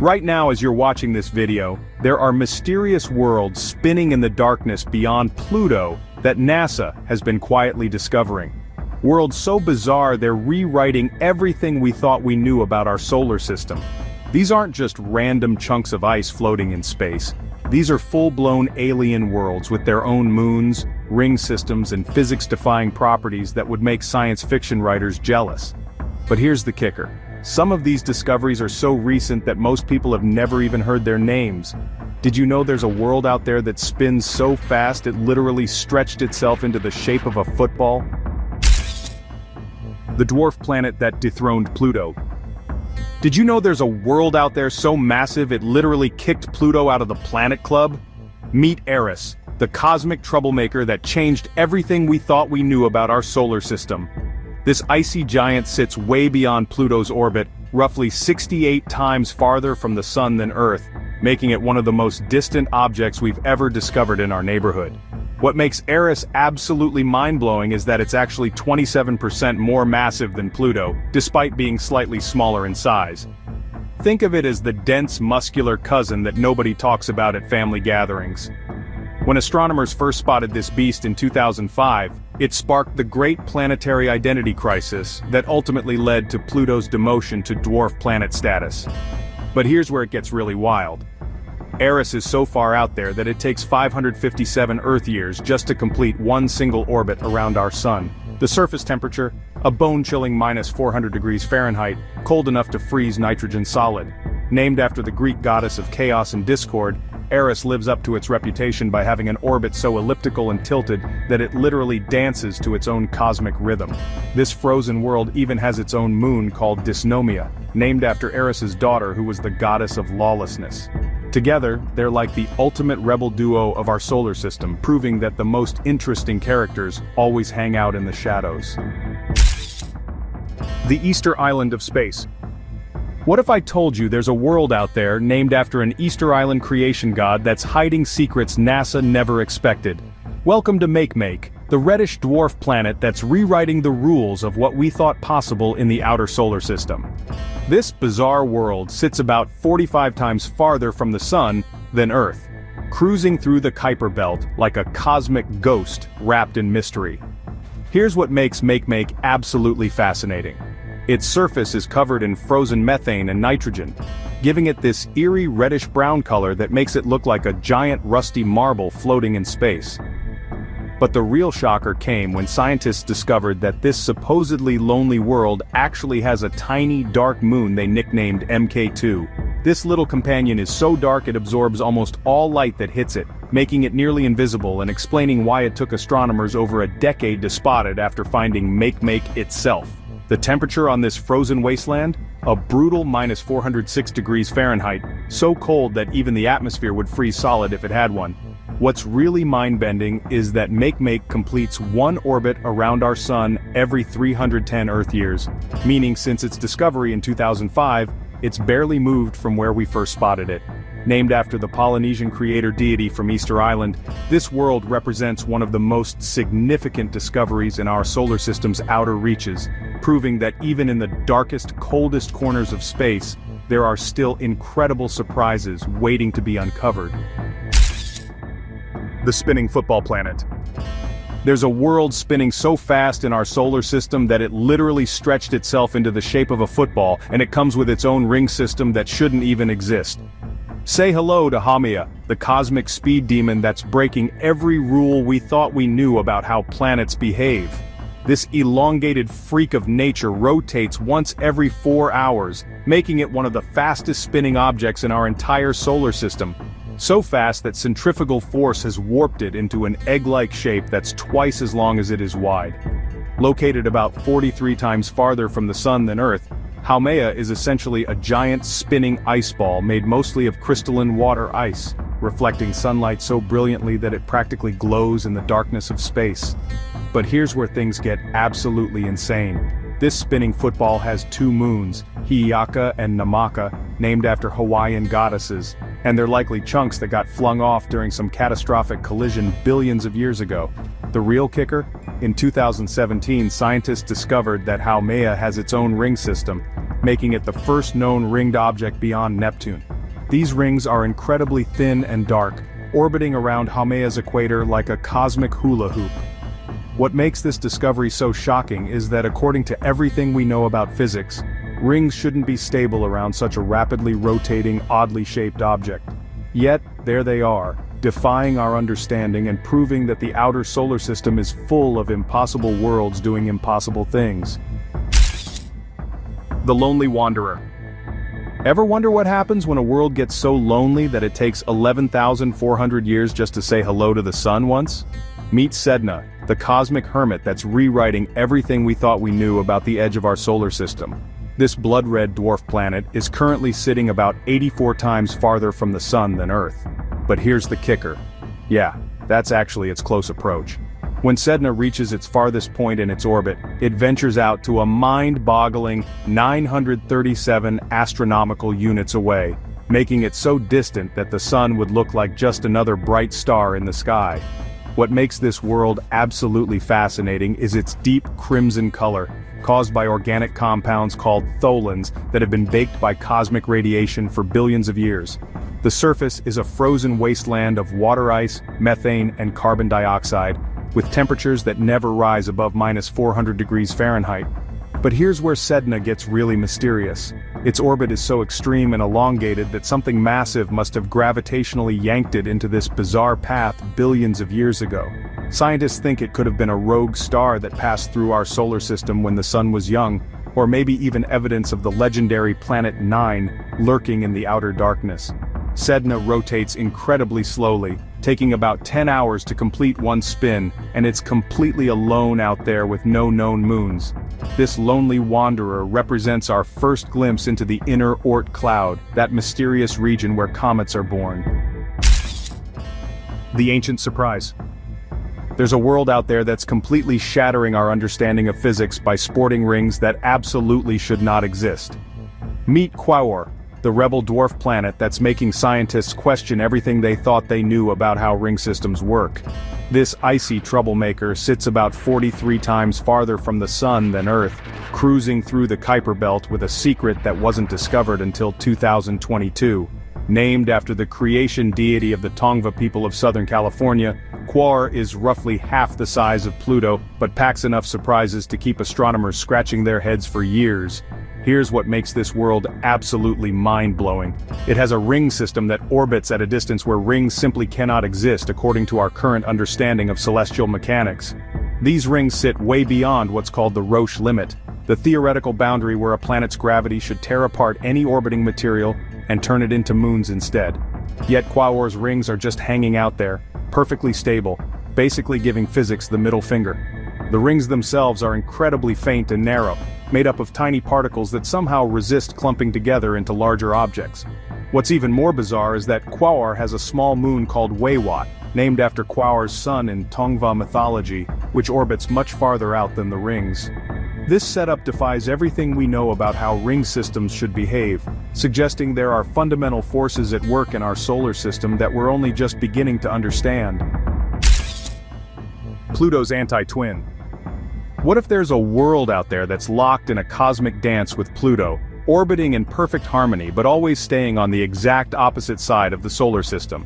Right now, as you're watching this video, there are mysterious worlds spinning in the darkness beyond Pluto that NASA has been quietly discovering. Worlds so bizarre they're rewriting everything we thought we knew about our solar system. These aren't just random chunks of ice floating in space. These are full-blown alien worlds with their own moons, ring systems, and physics-defying properties that would make science fiction writers jealous. But here's the kicker. Some of these discoveries are so recent that most people have never even heard their names. Did you know there's a world out there that spins so fast it literally stretched itself into the shape of a football? The dwarf planet that dethroned Pluto. Did you know there's a world out there so massive it literally kicked Pluto out of the Planet Club? Meet Eris, the cosmic troublemaker that changed everything we thought we knew about our solar system. This icy giant sits way beyond Pluto's orbit, roughly 68 times farther from the Sun than Earth, making it one of the most distant objects we've ever discovered in our neighborhood. What makes Eris absolutely mind-blowing is that it's actually 27% more massive than Pluto, despite being slightly smaller in size. Think of it as the dense, muscular cousin that nobody talks about at family gatherings. When astronomers first spotted this beast in 2005, it sparked the Great Planetary Identity Crisis that ultimately led to Pluto's demotion to dwarf planet status. But here's where it gets really wild. Eris is so far out there that it takes 557 Earth years just to complete one single orbit around our Sun. The surface temperature, a bone-chilling -400 degrees Fahrenheit, cold enough to freeze nitrogen solid. Named after the Greek goddess of chaos and discord, Eris lives up to its reputation by having an orbit so elliptical and tilted that it literally dances to its own cosmic rhythm. This frozen world even has its own moon called Dysnomia, named after Eris's daughter who was the goddess of lawlessness. Together, they're like the ultimate rebel duo of our solar system, proving that the most interesting characters always hang out in the shadows. The Easter Island of space. What if I told you there's a world out there named after an Easter Island creation god that's hiding secrets NASA never expected? Welcome to Make, the reddish dwarf planet that's rewriting the rules of what we thought possible in the outer solar system. This bizarre world sits about 45 times farther from the Sun than Earth, cruising through the Kuiper Belt like a cosmic ghost wrapped in mystery. Here's what makes Make absolutely fascinating. Its surface is covered in frozen methane and nitrogen, giving it this eerie reddish-brown color that makes it look like a giant rusty marble floating in space. But the real shocker came when scientists discovered that this supposedly lonely world actually has a tiny dark moon they nicknamed MK2. This little companion is so dark it absorbs almost all light that hits it, making it nearly invisible and explaining why it took astronomers over a decade to spot it after finding Make itself. The temperature on this frozen wasteland? A brutal -406 degrees Fahrenheit, so cold that even the atmosphere would freeze solid if it had one. What's really mind-bending is that Make completes one orbit around our Sun every 310 Earth years, meaning since its discovery in 2005, it's barely moved from where we first spotted it. Named after the Polynesian creator deity from Easter Island, this world represents one of the most significant discoveries in our solar system's outer reaches, proving that even in the darkest, coldest corners of space, there are still incredible surprises waiting to be uncovered. The spinning football planet. There's a world spinning so fast in our solar system that it literally stretched itself into the shape of a football, and it comes with its own ring system that shouldn't even exist. Say hello to Haumea, the cosmic speed demon that's breaking every rule we thought we knew about how planets behave. This elongated freak of nature rotates once every 4 hours, making it one of the fastest spinning objects in our entire solar system. So fast that centrifugal force has warped it into an egg-like shape that's twice as long as it is wide. Located about 43 times farther from the Sun than Earth, Haumea is essentially a giant spinning ice ball made mostly of crystalline water ice, reflecting sunlight so brilliantly that it practically glows in the darkness of space. But here's where things get absolutely insane. This spinning football has two moons, Hi'iaka and Namaka, named after Hawaiian goddesses, and they're likely chunks that got flung off during some catastrophic collision billions of years ago. The real kicker? In 2017, scientists discovered that Haumea has its own ring system, making it the first known ringed object beyond Neptune. These rings are incredibly thin and dark, orbiting around Haumea's equator like a cosmic hula hoop. What makes this discovery so shocking is that according to everything we know about physics, rings shouldn't be stable around such a rapidly rotating, oddly shaped object. Yet, there they are, defying our understanding and proving that the outer solar system is full of impossible worlds doing impossible things. The Lonely Wanderer. Ever wonder what happens when a world gets so lonely that it takes 11,400 years just to say hello to the sun once? Meet Sedna, the cosmic hermit that's rewriting everything we thought we knew about the edge of our solar system. This blood-red dwarf planet is currently sitting about 84 times farther from the sun than Earth. But here's the kicker. Yeah, that's actually its close approach. When Sedna reaches its farthest point in its orbit, it ventures out to a mind-boggling 937 astronomical units away, making it so distant that the sun would look like just another bright star in the sky. What makes this world absolutely fascinating is its deep crimson color, caused by organic compounds called tholins that have been baked by cosmic radiation for billions of years. The surface is a frozen wasteland of water ice, methane, and carbon dioxide, with temperatures that never rise above -400 degrees Fahrenheit. But here's where Sedna gets really mysterious. Its orbit is so extreme and elongated that something massive must have gravitationally yanked it into this bizarre path billions of years ago. Scientists think it could have been a rogue star that passed through our solar system when the sun was young, or maybe even evidence of the legendary Planet 9 lurking in the outer darkness. Sedna rotates incredibly slowly, taking about 10 hours to complete one spin, and it's completely alone out there with no known moons. This lonely wanderer represents our first glimpse into the inner Oort cloud, that mysterious region where comets are born. The Ancient Surprise. There's a world out there that's completely shattering our understanding of physics by sporting rings that absolutely should not exist. Meet Quaoar, the rebel dwarf planet that's making scientists question everything they thought they knew about how ring systems work. This icy troublemaker sits about 43 times farther from the sun than Earth, cruising through the Kuiper Belt with a secret that wasn't discovered until 2022. Named after the creation deity of the Tongva people of Southern California, Quaoar is roughly half the size of Pluto, but packs enough surprises to keep astronomers scratching their heads for years. Here's what makes this world absolutely mind-blowing. It has a ring system that orbits at a distance where rings simply cannot exist according to our current understanding of celestial mechanics. These rings sit way beyond what's called the Roche limit, the theoretical boundary where a planet's gravity should tear apart any orbiting material and turn it into moons instead. Yet Quaoar's rings are just hanging out there, perfectly stable, basically giving physics the middle finger. The rings themselves are incredibly faint and narrow, made up of tiny particles that somehow resist clumping together into larger objects. What's even more bizarre is that Quaoar has a small moon called Weiwat, named after Quaoar's son in Tongva mythology, which orbits much farther out than the rings. This setup defies everything we know about how ring systems should behave, suggesting there are fundamental forces at work in our solar system that we're only just beginning to understand. Pluto's anti-twin. What if there's a world out there that's locked in a cosmic dance with Pluto, orbiting in perfect harmony but always staying on the exact opposite side of the solar system?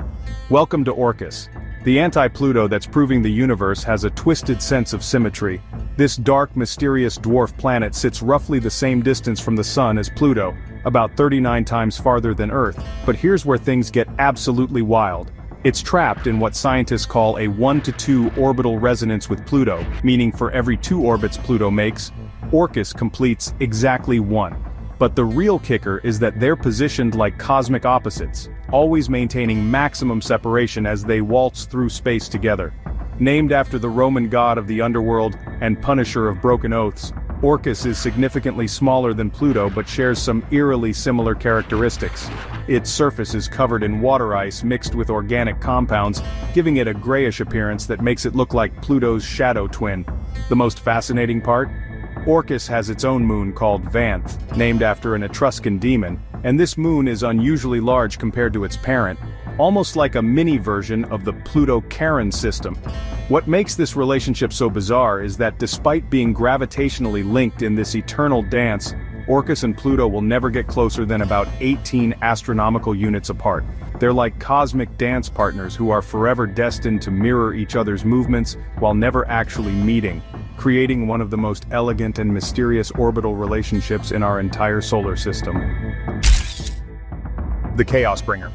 Welcome to Orcus, the anti-Pluto that's proving the universe has a twisted sense of symmetry. This dark, mysterious dwarf planet sits roughly the same distance from the sun as Pluto, about 39 times farther than Earth, but here's where things get absolutely wild. It's trapped in what scientists call a 1-to-2 orbital resonance with Pluto, meaning for every 2 orbits Pluto makes, Orcus completes exactly 1. But the real kicker is that they're positioned like cosmic opposites, always maintaining maximum separation as they waltz through space together. Named after the Roman god of the underworld and punisher of broken oaths, Orcus is significantly smaller than Pluto but shares some eerily similar characteristics. Its surface is covered in water ice mixed with organic compounds, giving it a grayish appearance that makes it look like Pluto's shadow twin. The most fascinating part? Orcus has its own moon called Vanth, named after an Etruscan demon, and this moon is unusually large compared to its parent, almost like a mini version of the Pluto-Charon system. What makes this relationship so bizarre is that despite being gravitationally linked in this eternal dance, Orcus and Pluto will never get closer than about 18 astronomical units apart. They're like cosmic dance partners who are forever destined to mirror each other's movements while never actually meeting, creating one of the most elegant and mysterious orbital relationships in our entire solar system. The Chaos Bringer.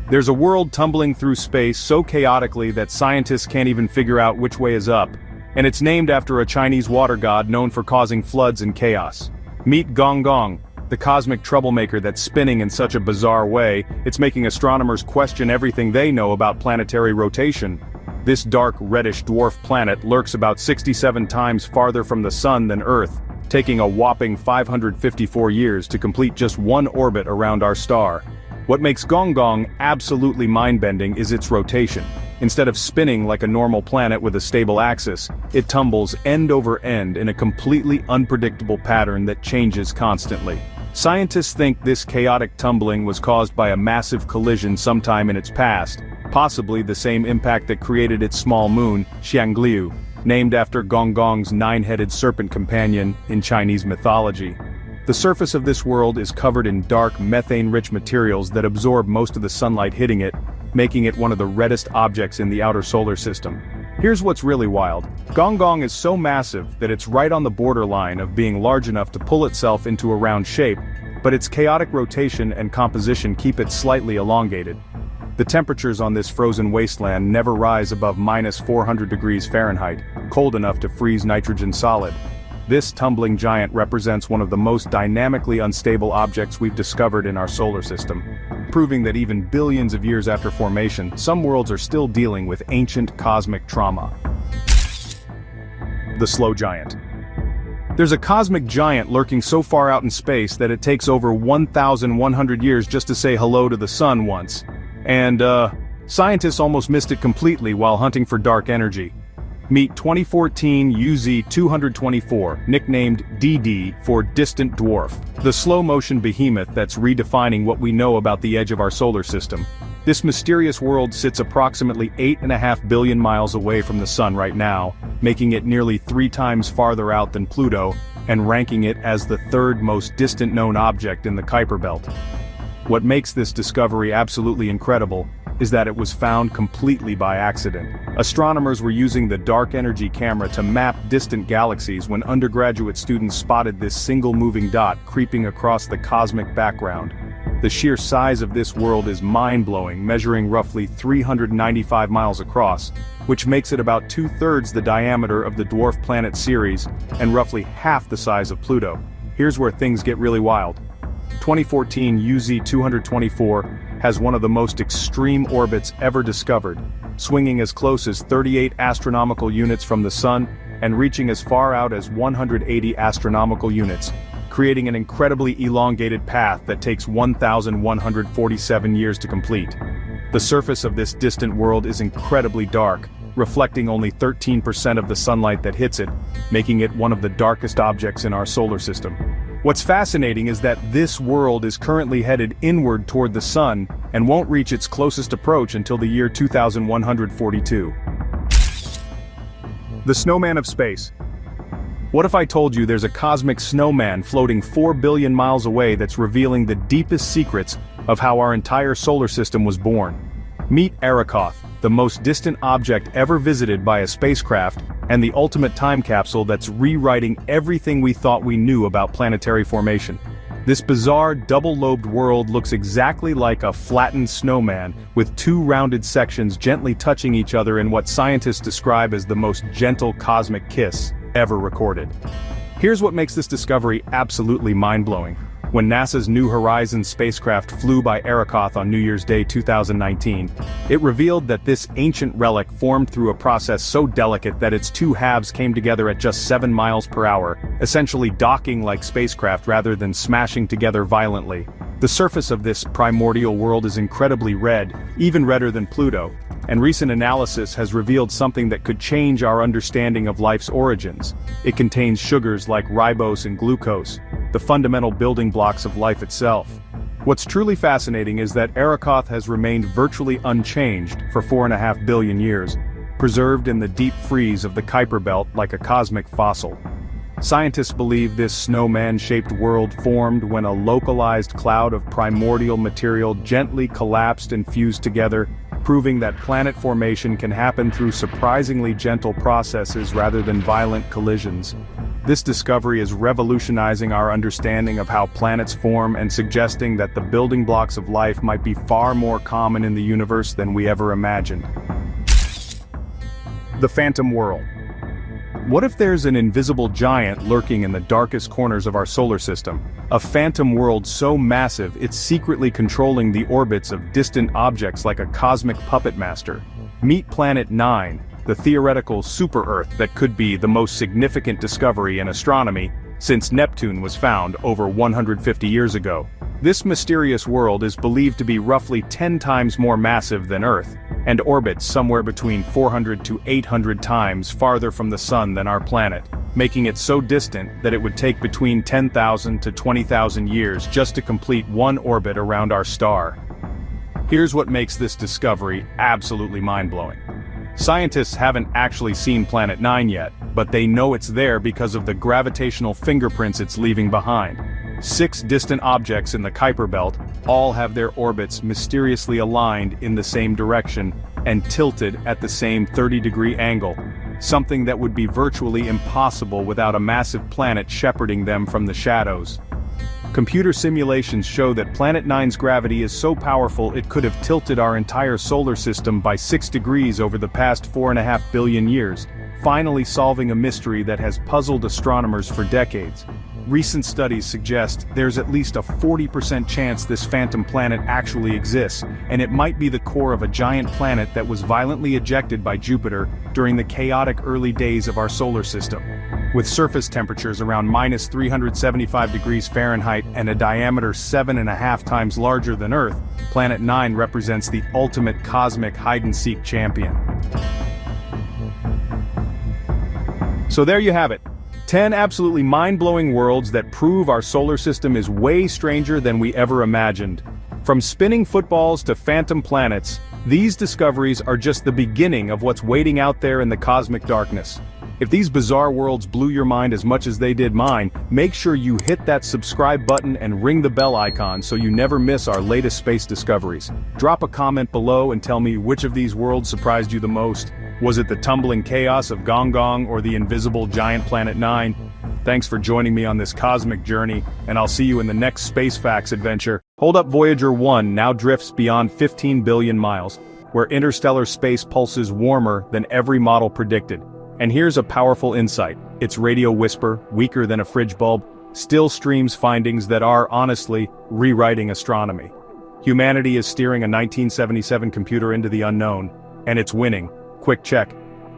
There's a world tumbling through space so chaotically that scientists can't even figure out which way is up, and it's named after a Chinese water god known for causing floods and chaos. Meet Gong Gong, the cosmic troublemaker that's spinning in such a bizarre way, it's making astronomers question everything they know about planetary rotation. This dark reddish dwarf planet lurks about 67 times farther from the Sun than Earth, taking a whopping 554 years to complete just one orbit around our star. What makes Gong Gong absolutely mind-bending is its rotation. Instead of spinning like a normal planet with a stable axis, it tumbles end over end in a completely unpredictable pattern that changes constantly. Scientists think this chaotic tumbling was caused by a massive collision sometime in its past, possibly the same impact that created its small moon, Xiangliu, named after Gong Gong's nine-headed serpent companion in Chinese mythology. The surface of this world is covered in dark, methane-rich materials that absorb most of the sunlight hitting it, making it one of the reddest objects in the outer solar system. Here's what's really wild. Gong Gong is so massive that it's right on the borderline of being large enough to pull itself into a round shape, but its chaotic rotation and composition keep it slightly elongated. The temperatures on this frozen wasteland never rise above -400 degrees Fahrenheit, cold enough to freeze nitrogen solid. This tumbling giant represents one of the most dynamically unstable objects we've discovered in our solar system, proving that even billions of years after formation, some worlds are still dealing with ancient cosmic trauma. The Slow Giant. There's a cosmic giant lurking so far out in space that it takes over 1,100 years just to say hello to the sun once. And, scientists almost missed it completely while hunting for dark energy. Meet 2014 UZ-224, nicknamed DD for Distant Dwarf, the slow-motion behemoth that's redefining what we know about the edge of our solar system. This mysterious world sits approximately 8.5 billion miles away from the Sun right now, making it nearly 3 times farther out than Pluto, and ranking it as the third most distant known object in the Kuiper Belt. What makes this discovery absolutely incredible is that it was found completely by accident. Astronomers were using the dark energy camera to map distant galaxies when undergraduate students spotted this single moving dot creeping across the cosmic background. The sheer size of this world is mind-blowing, measuring roughly 395 miles across, which makes it about 2/3 the diameter of the dwarf planet Ceres, and roughly half the size of Pluto. Here's where things get really wild. 2014 UZ-224 has one of the most extreme orbits ever discovered, swinging as close as 38 astronomical units from the Sun and reaching as far out as 180 astronomical units, creating an incredibly elongated path that takes 1,147 years to complete. The surface of this distant world is incredibly dark, reflecting only 13% of the sunlight that hits it, making it one of the darkest objects in our solar system. What's fascinating is that this world is currently headed inward toward the Sun and won't reach its closest approach until the year 2142. The Snowman of Space. What if I told you there's a cosmic snowman floating 4 billion miles away that's revealing the deepest secrets of how our entire solar system was born? Meet Arrokoth, the most distant object ever visited by a spacecraft, and the ultimate time capsule that's rewriting everything we thought we knew about planetary formation. This bizarre double-lobed world looks exactly like a flattened snowman, with 2 rounded sections gently touching each other in what scientists describe as the most gentle cosmic kiss ever recorded. Here's what makes this discovery absolutely mind-blowing. When NASA's New Horizons spacecraft flew by Arrokoth on New Year's Day 2019, it revealed that this ancient relic formed through a process so delicate that its 2 halves came together at just 7 miles per hour, essentially docking like spacecraft rather than smashing together violently. The surface of this primordial world is incredibly red, even redder than Pluto, and recent analysis has revealed something that could change our understanding of life's origins. It contains sugars like ribose and glucose, the fundamental building blocks of life itself. What's truly fascinating is that Arrokoth has remained virtually unchanged for 4.5 billion years, preserved in the deep freeze of the Kuiper Belt like a cosmic fossil. Scientists believe this snowman-shaped world formed when a localized cloud of primordial material gently collapsed and fused together, proving that planet formation can happen through surprisingly gentle processes rather than violent collisions. This discovery is revolutionizing our understanding of how planets form and suggesting that the building blocks of life might be far more common in the universe than we ever imagined. The Phantom World. What if there's an invisible giant lurking in the darkest corners of our solar system? A phantom world so massive it's secretly controlling the orbits of distant objects like a cosmic puppet master. Meet Planet 9, the theoretical super-Earth that could be the most significant discovery in astronomy since Neptune was found over 150 years ago. This mysterious world is believed to be roughly 10 times more massive than Earth, and orbits somewhere between 400 to 800 times farther from the Sun than our planet, making it so distant that it would take between 10,000 to 20,000 years just to complete one orbit around our star. Here's what makes this discovery absolutely mind-blowing. Scientists haven't actually seen Planet 9 yet, but they know it's there because of the gravitational fingerprints it's leaving behind. 6 distant objects in the Kuiper Belt all have their orbits mysteriously aligned in the same direction and tilted at the same 30-degree angle, something that would be virtually impossible without a massive planet shepherding them from the shadows. Computer simulations show that Planet 9's gravity is so powerful it could have tilted our entire solar system by 6 degrees over the past 4.5 billion years, finally solving a mystery that has puzzled astronomers for decades. Recent studies suggest there's at least a 40% chance this phantom planet actually exists, and it might be the core of a giant planet that was violently ejected by Jupiter during the chaotic early days of our solar system. With surface temperatures around minus 375 degrees Fahrenheit and a diameter 7.5 times larger than Earth, Planet 9 represents the ultimate cosmic hide-and-seek champion. So there you have it. 10 absolutely mind-blowing worlds that prove our solar system is way stranger than we ever imagined. From spinning footballs to phantom planets, these discoveries are just the beginning of what's waiting out there in the cosmic darkness. If these bizarre worlds blew your mind as much as they did mine, make sure you hit that subscribe button and ring the bell icon so you never miss our latest space discoveries. Drop a comment below and tell me which of these worlds surprised you the most. Was it the tumbling chaos of Gong Gong or the invisible giant Planet 9? Thanks for joining me on this cosmic journey, and I'll see you in the next Space Facts adventure. Hold up, Voyager 1 now drifts beyond 15 billion miles, where interstellar space pulses warmer than every model predicted. And here's a powerful insight. Its radio whisper, weaker than a fridge bulb, still streams findings that are, honestly, rewriting astronomy. Humanity is steering a 1977 computer into the unknown, and it's winning. Quick check.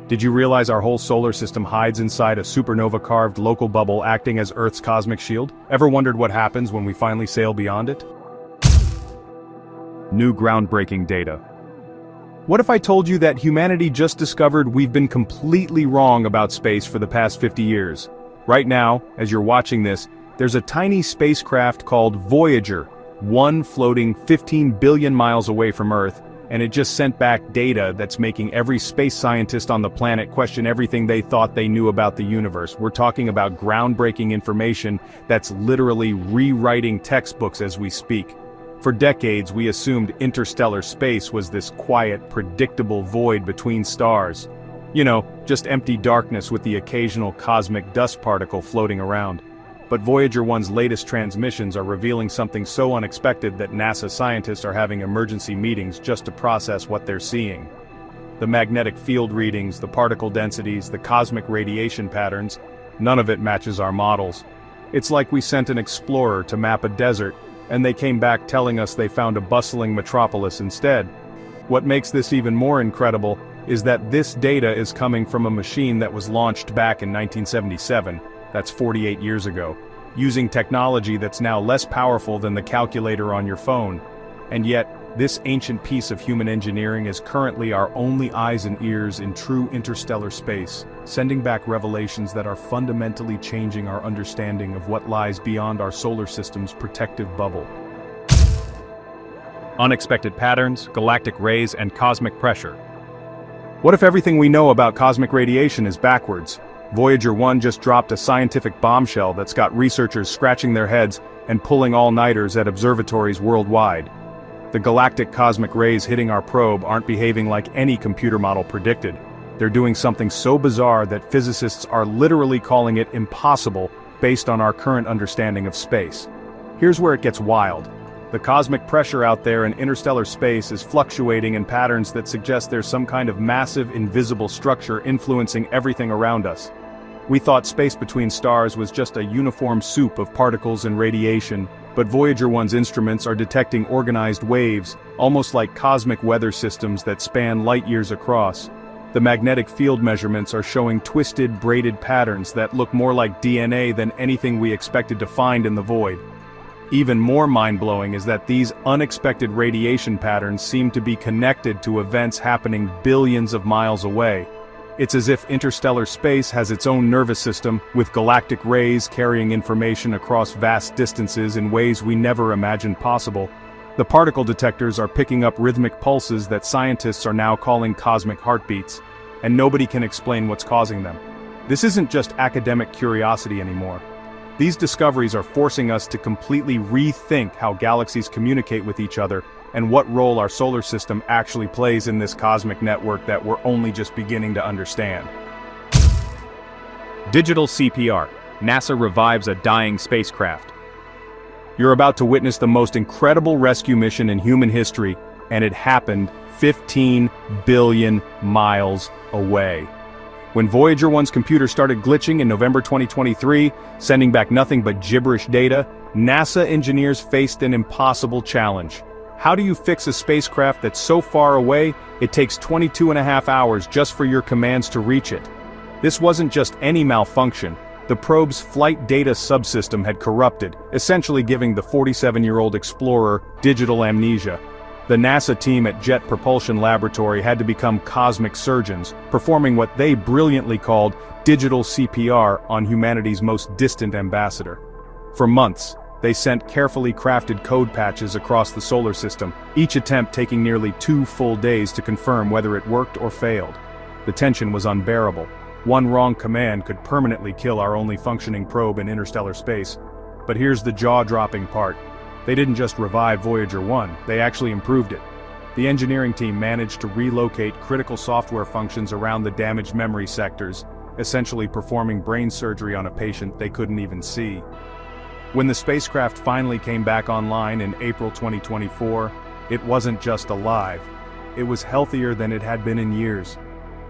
Did you realize our whole solar system hides inside a supernova-carved local bubble acting as Earth's cosmic shield? Ever wondered what happens when we finally sail beyond it? New groundbreaking data. What if I told you that humanity just discovered we've been completely wrong about space for the past 50 years? Right now, as you're watching this, there's a tiny spacecraft called Voyager 1 floating 15 billion miles away from Earth, and it just sent back data that's making every space scientist on the planet question everything they thought they knew about the universe. We're talking about groundbreaking information that's literally rewriting textbooks as we speak. For decades, we assumed interstellar space was this quiet, predictable void between stars. You know, just empty darkness with the occasional cosmic dust particle floating around. But Voyager 1's latest transmissions are revealing something so unexpected that NASA scientists are having emergency meetings just to process what they're seeing. The magnetic field readings, the particle densities, the cosmic radiation patterns, none of it matches our models. It's like we sent an explorer to map a desert, and they came back telling us they found a bustling metropolis instead. What makes this even more incredible is that this data is coming from a machine that was launched back in 1977. That's 48 years ago, using technology that's now less powerful than the calculator on your phone. And yet, this ancient piece of human engineering is currently our only eyes and ears in true interstellar space, sending back revelations that are fundamentally changing our understanding of what lies beyond our solar system's protective bubble. Unexpected patterns, galactic rays, and cosmic pressure. What if everything we know about cosmic radiation is backwards? Voyager 1 just dropped a scientific bombshell that's got researchers scratching their heads and pulling all-nighters at observatories worldwide. The galactic cosmic rays hitting our probe aren't behaving like any computer model predicted. They're doing something so bizarre that physicists are literally calling it impossible based on our current understanding of space. Here's where it gets wild. The cosmic pressure out there in interstellar space is fluctuating in patterns that suggest there's some kind of massive invisible structure influencing everything around us. We thought space between stars was just a uniform soup of particles and radiation, but Voyager 1's instruments are detecting organized waves, almost like cosmic weather systems that span light-years across. The magnetic field measurements are showing twisted, braided patterns that look more like DNA than anything we expected to find in the void. Even more mind-blowing is that these unexpected radiation patterns seem to be connected to events happening billions of miles away. It's as if interstellar space has its own nervous system, with galactic rays carrying information across vast distances in ways we never imagined possible. The particle detectors are picking up rhythmic pulses that scientists are now calling cosmic heartbeats, and nobody can explain what's causing them. This isn't just academic curiosity anymore. These discoveries are forcing us to completely rethink how galaxies communicate with each other and what role our solar system actually plays in this cosmic network that we're only just beginning to understand. Digital CPR. NASA revives a dying spacecraft. You're about to witness the most incredible rescue mission in human history, and it happened 15 billion miles away. When Voyager 1's computer started glitching in November 2023, sending back nothing but gibberish data, NASA engineers faced an impossible challenge. How do you fix a spacecraft that's so far away, it takes 22.5 hours just for your commands to reach it? This wasn't just any malfunction. The probe's flight data subsystem had corrupted, essentially giving the 47-year-old explorer digital amnesia. The NASA team at Jet Propulsion Laboratory had to become cosmic surgeons, performing what they brilliantly called digital CPR on humanity's most distant ambassador. For months, they sent carefully crafted code patches across the solar system, each attempt taking nearly 2 full days to confirm whether it worked or failed. The tension was unbearable. One wrong command could permanently kill our only functioning probe in interstellar space. But here's the jaw-dropping part. They didn't just revive Voyager 1, they actually improved it. The engineering team managed to relocate critical software functions around the damaged memory sectors, essentially performing brain surgery on a patient they couldn't even see. When the spacecraft finally came back online in April 2024, it wasn't just alive. It was healthier than it had been in years.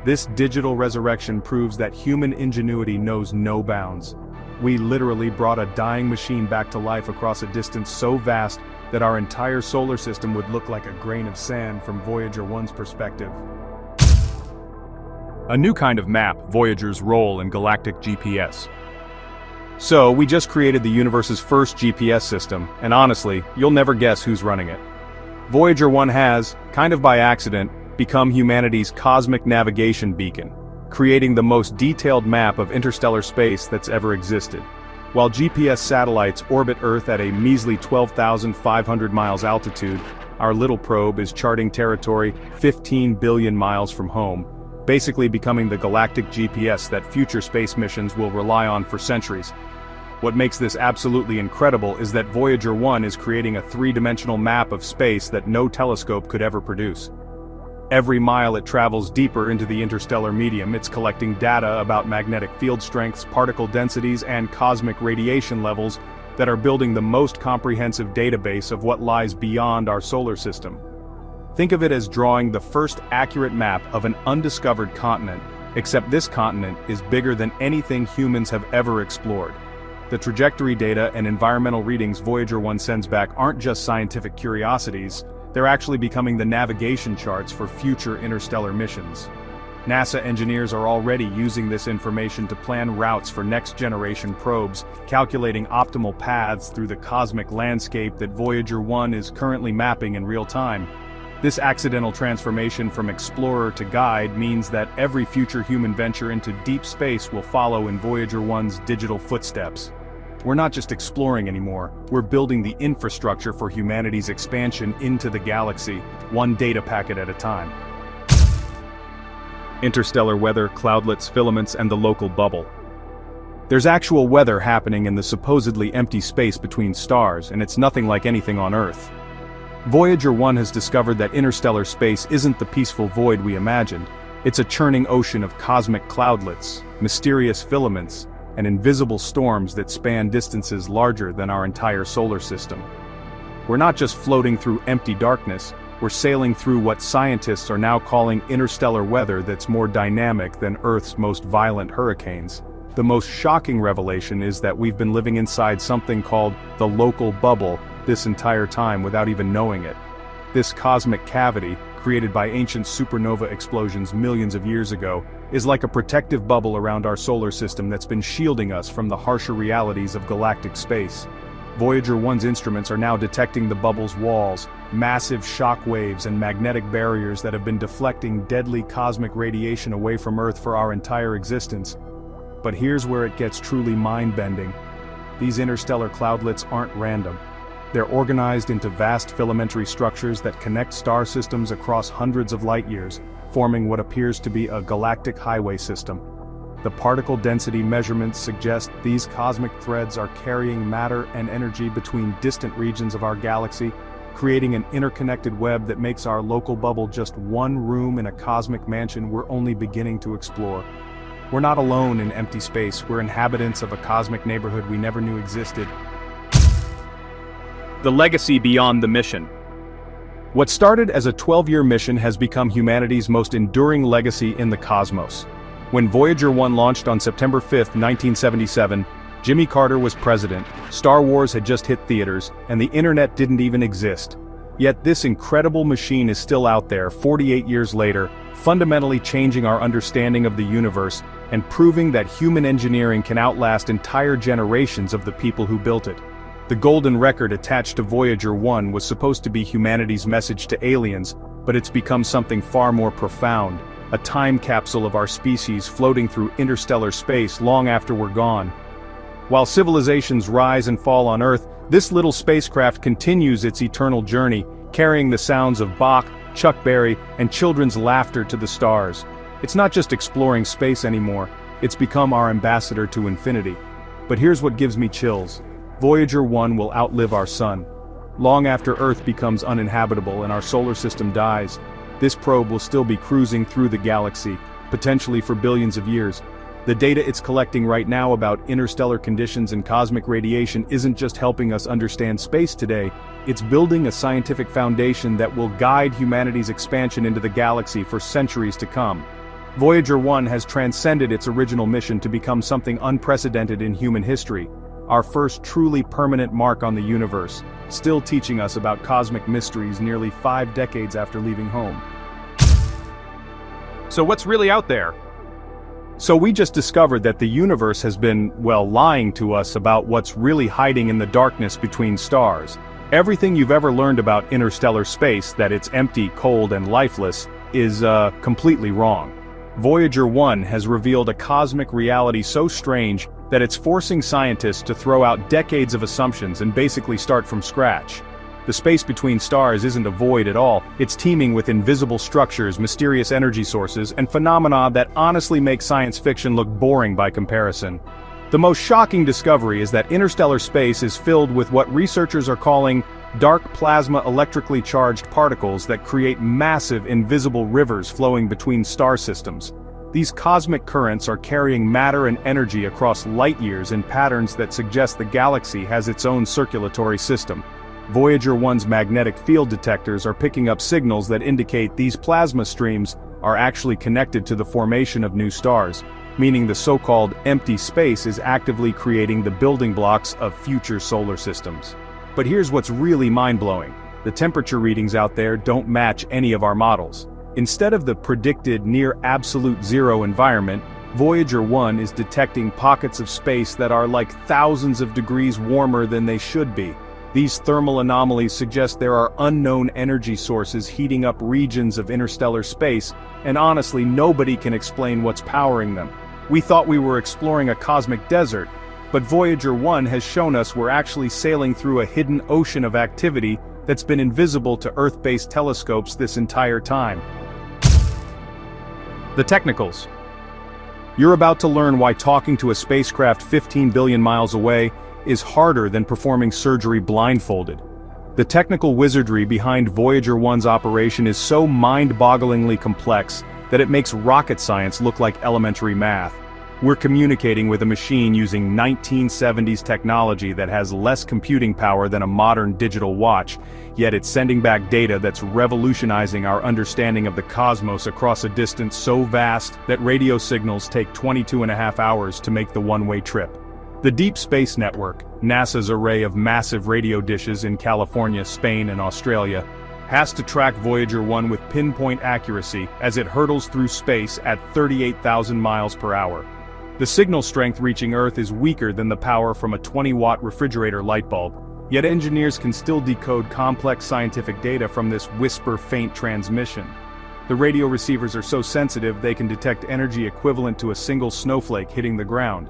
This digital resurrection proves that human ingenuity knows no bounds. We literally brought a dying machine back to life across a distance so vast that our entire solar system would look like a grain of sand from Voyager 1's perspective. A new kind of map, Voyager's role in galactic GPS. So, we just created the universe's first GPS system, and honestly, you'll never guess who's running it. Voyager 1 has, kind of by accident, become humanity's cosmic navigation beacon, creating the most detailed map of interstellar space that's ever existed. While GPS satellites orbit Earth at a measly 12,500 miles altitude, our little probe is charting territory 15 billion miles from home, basically becoming the galactic GPS that future space missions will rely on for centuries. What makes this absolutely incredible is that Voyager 1 is creating a three-dimensional map of space that no telescope could ever produce. Every mile it travels deeper into the interstellar medium, it's collecting data about magnetic field strengths, particle densities, and cosmic radiation levels that are building the most comprehensive database of what lies beyond our solar system. Think of it as drawing the first accurate map of an undiscovered continent, except this continent is bigger than anything humans have ever explored. The trajectory data and environmental readings Voyager 1 sends back aren't just scientific curiosities, they're actually becoming the navigation charts for future interstellar missions. NASA engineers are already using this information to plan routes for next-generation probes, calculating optimal paths through the cosmic landscape that Voyager 1 is currently mapping in real time. This accidental transformation from explorer to guide means that every future human venture into deep space will follow in Voyager 1's digital footsteps. We're not just exploring anymore, we're building the infrastructure for humanity's expansion into the galaxy, one data packet at a time. interstellar weather, cloudlets, filaments, and the local bubble. There's actual weather happening in the supposedly empty space between stars, and it's nothing like anything on Earth. Voyager 1 has discovered that interstellar space isn't the peaceful void we imagined. It's a churning ocean of cosmic cloudlets, mysterious filaments, and invisible storms that span distances larger than our entire solar system. We're not just floating through empty darkness, we're sailing through what scientists are now calling interstellar weather that's more dynamic than Earth's most violent hurricanes. The most shocking revelation is that we've been living inside something called the local bubble this entire time without even knowing it. This cosmic cavity, created by ancient supernova explosions millions of years ago, is like a protective bubble around our solar system that's been shielding us from the harsher realities of galactic space. Voyager 1's instruments are now detecting the bubble's walls, massive shock waves and magnetic barriers that have been deflecting deadly cosmic radiation away from Earth for our entire existence. But here's where it gets truly mind-bending. These interstellar cloudlets aren't random. They're organized into vast filamentary structures that connect star systems across hundreds of light years, forming what appears to be a galactic highway system. The particle density measurements suggest these cosmic threads are carrying matter and energy between distant regions of our galaxy, creating an interconnected web that makes our local bubble just one room in a cosmic mansion we're only beginning to explore. We're not alone in empty space, we're inhabitants of a cosmic neighborhood we never knew existed. The legacy beyond the mission. What started as a 12-year mission has become humanity's most enduring legacy in the cosmos. When Voyager 1 launched on September 5, 1977, Jimmy Carter was president, Star Wars had just hit theaters, and the internet didn't even exist. Yet this incredible machine is still out there 48 years later, fundamentally changing our understanding of the universe and proving that human engineering can outlast entire generations of the people who built it. The golden record attached to Voyager 1 was supposed to be humanity's message to aliens, but it's become something far more profound, a time capsule of our species floating through interstellar space long after we're gone. While civilizations rise and fall on Earth, this little spacecraft continues its eternal journey, carrying the sounds of Bach, Chuck Berry, and children's laughter to the stars. It's not just exploring space anymore, it's become our ambassador to infinity. But here's what gives me chills. Voyager 1 will outlive our sun. Long after Earth becomes uninhabitable and our solar system dies, this probe will still be cruising through the galaxy, potentially for billions of years. The data it's collecting right now about interstellar conditions and cosmic radiation isn't just helping us understand space today, it's building a scientific foundation that will guide humanity's expansion into the galaxy for centuries to come. Voyager 1 has transcended its original mission to become something unprecedented in human history, our first truly permanent mark on the universe, still teaching us about cosmic mysteries nearly 5 decades after leaving home. So what's really out there? So we just discovered that the universe has been, well, lying to us about what's really hiding in the darkness between stars. Everything you've ever learned about interstellar space, that it's empty, cold, and lifeless, is completely wrong. Voyager 1 has revealed a cosmic reality so strange that it's forcing scientists to throw out decades of assumptions and basically start from scratch. The space between stars isn't a void at all, it's teeming with invisible structures, mysterious energy sources, and phenomena that honestly make science fiction look boring by comparison. The most shocking discovery is that interstellar space is filled with what researchers are calling dark plasma electrically charged particles that create massive invisible rivers flowing between star systems. These cosmic currents are carrying matter and energy across light years in patterns that suggest the galaxy has its own circulatory system. Voyager 1's magnetic field detectors are picking up signals that indicate these plasma streams are actually connected to the formation of new stars, meaning the so-called empty space is actively creating the building blocks of future solar systems. But here's what's really mind-blowing. The temperature readings out there don't match any of our models. Instead of the predicted near absolute zero environment, Voyager 1 is detecting pockets of space that are like thousands of degrees warmer than they should be. These thermal anomalies suggest there are unknown energy sources heating up regions of interstellar space, and honestly, nobody can explain what's powering them. We thought we were exploring a cosmic desert, but Voyager 1 has shown us we're actually sailing through a hidden ocean of activity that's been invisible to Earth-based telescopes this entire time. The technicals. You're about to learn why talking to a spacecraft 15 billion miles away is harder than performing surgery blindfolded. The technical wizardry behind Voyager 1's operation is so mind-bogglingly complex that it makes rocket science look like elementary math. We're communicating with a machine using 1970s technology that has less computing power than a modern digital watch, yet it's sending back data that's revolutionizing our understanding of the cosmos across a distance so vast that radio signals take 22.5 hours to make the one-way trip. The Deep Space Network, NASA's array of massive radio dishes in California, Spain, and Australia, has to track Voyager 1 with pinpoint accuracy as it hurtles through space at 38,000 miles per hour. The signal strength reaching Earth is weaker than the power from a 20-watt refrigerator light bulb, yet engineers can still decode complex scientific data from this whisper-faint transmission. The radio receivers are so sensitive they can detect energy equivalent to a single snowflake hitting the ground.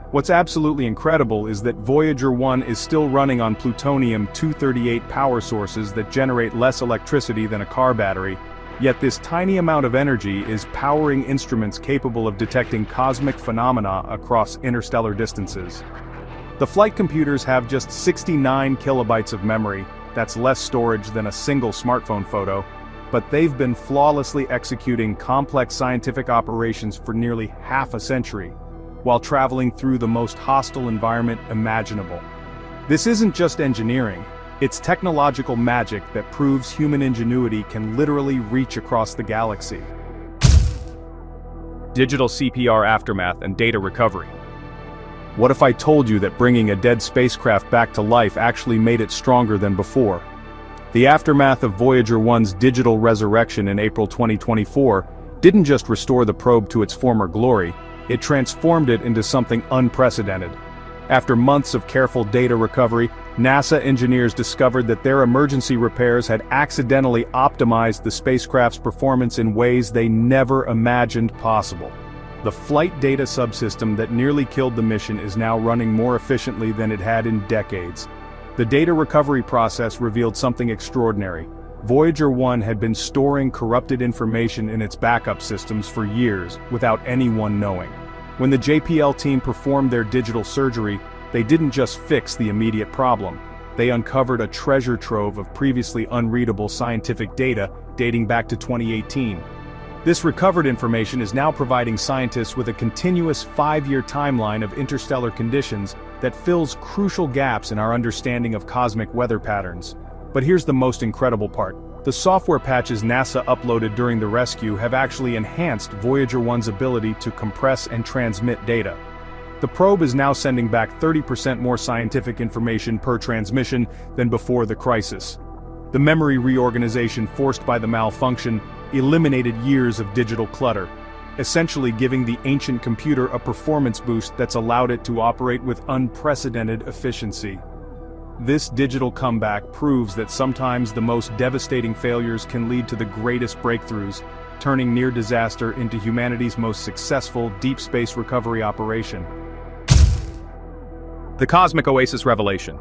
What's absolutely incredible is that Voyager 1 is still running on plutonium-238 power sources that generate less electricity than a car battery, yet this tiny amount of energy is powering instruments capable of detecting cosmic phenomena across interstellar distances. The flight computers have just 69 kilobytes of memory, that's less storage than a single smartphone photo, but they've been flawlessly executing complex scientific operations for nearly half a century, while traveling through the most hostile environment imaginable. This isn't just engineering. It's technological magic that proves human ingenuity can literally reach across the galaxy. Digital CPR aftermath and data recovery. What if I told you that bringing a dead spacecraft back to life actually made it stronger than before? The aftermath of Voyager 1's digital resurrection in April 2024 didn't just restore the probe to its former glory, it transformed it into something unprecedented. After months of careful data recovery, NASA engineers discovered that their emergency repairs had accidentally optimized the spacecraft's performance in ways they never imagined possible. The flight data subsystem that nearly killed the mission is now running more efficiently than it had in decades. The data recovery process revealed something extraordinary. Voyager 1 had been storing corrupted information in its backup systems for years without anyone knowing. When the JPL team performed their digital surgery, they didn't just fix the immediate problem. They uncovered a treasure trove of previously unreadable scientific data dating back to 2018. This recovered information is now providing scientists with a continuous 5-year timeline of interstellar conditions that fills crucial gaps in our understanding of cosmic weather patterns. But here's the most incredible part. The software patches NASA uploaded during the rescue have actually enhanced Voyager 1's ability to compress and transmit data. The probe is now sending back 30% more scientific information per transmission than before the crisis. The memory reorganization forced by the malfunction eliminated years of digital clutter, essentially giving the ancient computer a performance boost that's allowed it to operate with unprecedented efficiency. This digital comeback proves that sometimes the most devastating failures can lead to the greatest breakthroughs, turning near disaster into humanity's most successful deep space recovery operation. The Cosmic Oasis Revelation.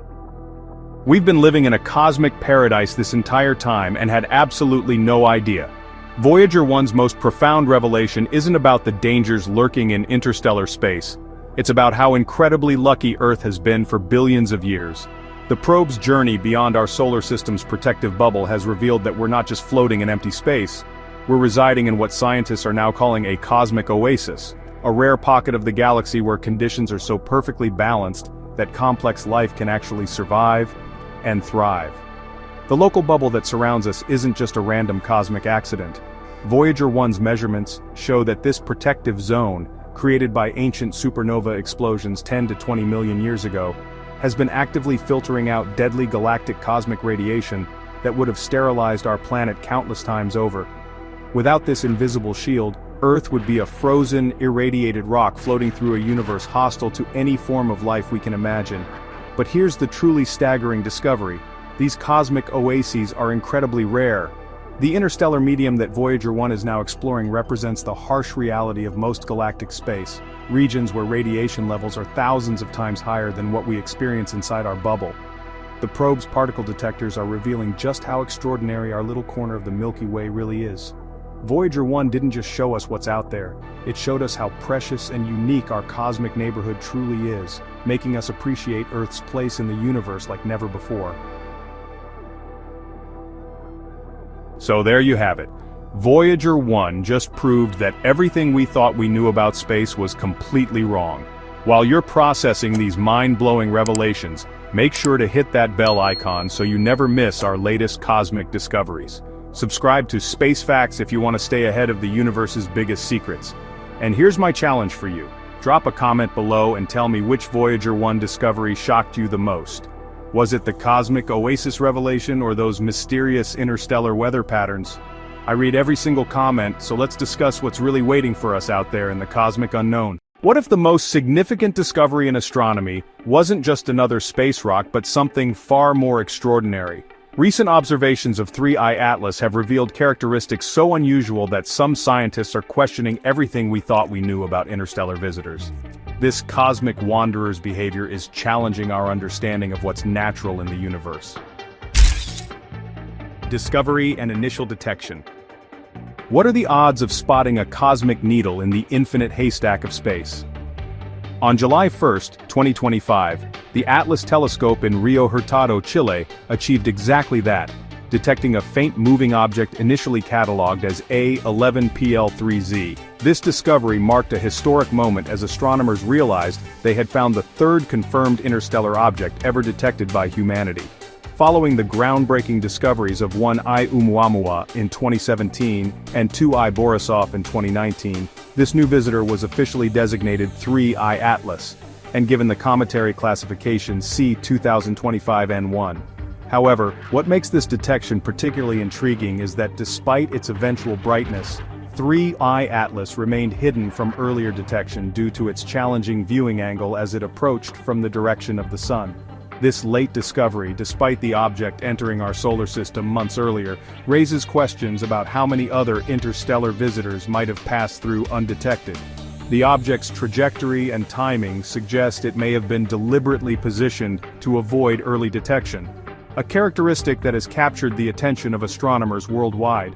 We've been living in a cosmic paradise this entire time and had absolutely no idea. Voyager 1's most profound revelation isn't about the dangers lurking in interstellar space. It's about how incredibly lucky Earth has been for billions of years. The probe's journey beyond our solar system's protective bubble has revealed that we're not just floating in empty space, we're residing in what scientists are now calling a cosmic oasis, a rare pocket of the galaxy where conditions are so perfectly balanced that complex life can actually survive and thrive. The local bubble that surrounds us isn't just a random cosmic accident. Voyager 1's measurements show that this protective zone, created by ancient supernova explosions 10 to 20 million years ago, has been actively filtering out deadly galactic cosmic radiation that would have sterilized our planet countless times over. Without this invisible shield, Earth would be a frozen, irradiated rock floating through a universe hostile to any form of life we can imagine. But here's the truly staggering discovery. These cosmic oases are incredibly rare. The interstellar medium that Voyager 1 is now exploring represents the harsh reality of most galactic space, regions where radiation levels are thousands of times higher than what we experience inside our bubble. The probe's particle detectors are revealing just how extraordinary our little corner of the Milky Way really is. Voyager 1 didn't just show us what's out there, it showed us how precious and unique our cosmic neighborhood truly is, making us appreciate Earth's place in the universe like never before. So there you have it. Voyager 1 just proved that everything we thought we knew about space was completely wrong. While you're processing these mind-blowing revelations, make sure to hit that bell icon so you never miss our latest cosmic discoveries. Subscribe to Space Facts if you want to stay ahead of the universe's biggest secrets. And here's my challenge for you. Drop a comment below and tell me which Voyager 1 discovery shocked you the most. Was it the cosmic oasis revelation or those mysterious interstellar weather patterns? I read every single comment, so let's discuss what's really waiting for us out there in the cosmic unknown. What if the most significant discovery in astronomy wasn't just another space rock but something far more extraordinary? Recent observations of 3I Atlas have revealed characteristics so unusual that some scientists are questioning everything we thought we knew about interstellar visitors. This cosmic wanderer's behavior is challenging our understanding of what's natural in the universe. Discovery and initial detection. What are the odds of spotting a cosmic needle in the infinite haystack of space? On July 1, 2025, the Atlas telescope in Rio Hurtado, Chile, achieved exactly that, detecting a faint moving object initially catalogued as A11PL3Z. This discovery marked a historic moment as astronomers realized they had found the third confirmed interstellar object ever detected by humanity. Following the groundbreaking discoveries of 1I Oumuamua in 2017 and 2I Borisov in 2019, this new visitor was officially designated 3I Atlas, and given the cometary classification C2025N1. However, what makes this detection particularly intriguing is that despite its eventual brightness, 3I Atlas remained hidden from earlier detection due to its challenging viewing angle as it approached from the direction of the Sun. This late discovery, despite the object entering our solar system months earlier, raises questions about how many other interstellar visitors might have passed through undetected. The object's trajectory and timing suggest it may have been deliberately positioned to avoid early detection, a characteristic that has captured the attention of astronomers worldwide.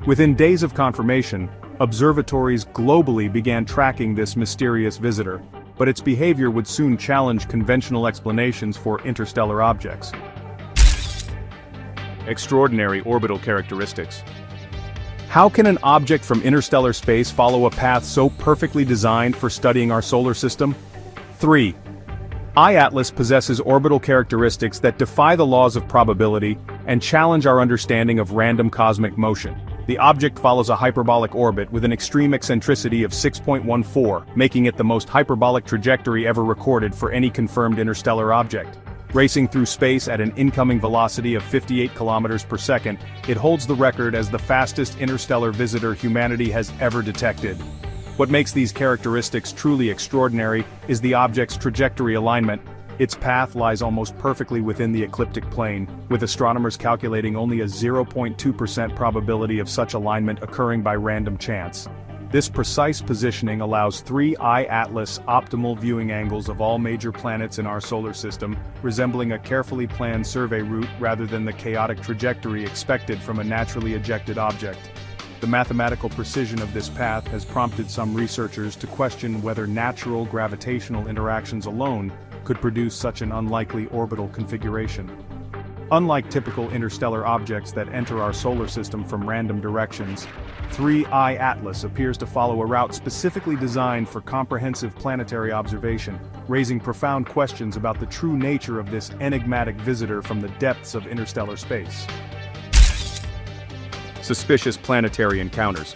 Within days of confirmation, observatories globally began tracking this mysterious visitor, but its behavior would soon challenge conventional explanations for interstellar objects. Extraordinary orbital characteristics. How can an object from interstellar space follow a path so perfectly designed for studying our solar system? 3. I-Atlas possesses orbital characteristics that defy the laws of probability and challenge our understanding of random cosmic motion. The object follows a hyperbolic orbit with an extreme eccentricity of 6.14, making it the most hyperbolic trajectory ever recorded for any confirmed interstellar object. Racing through space at an incoming velocity of 58 kilometers per second, it holds the record as the fastest interstellar visitor humanity has ever detected. What makes these characteristics truly extraordinary is the object's trajectory alignment. Its path lies almost perfectly within the ecliptic plane, with astronomers calculating only a 0.2% probability of such alignment occurring by random chance. This precise positioning allows 3I Atlas optimal viewing angles of all major planets in our solar system, resembling a carefully planned survey route rather than the chaotic trajectory expected from a naturally ejected object. The mathematical precision of this path has prompted some researchers to question whether natural gravitational interactions alone could produce such an unlikely orbital configuration. Unlike typical interstellar objects that enter our solar system from random directions, 3I Atlas appears to follow a route specifically designed for comprehensive planetary observation, raising profound questions about the true nature of this enigmatic visitor from the depths of interstellar space. Suspicious planetary encounters.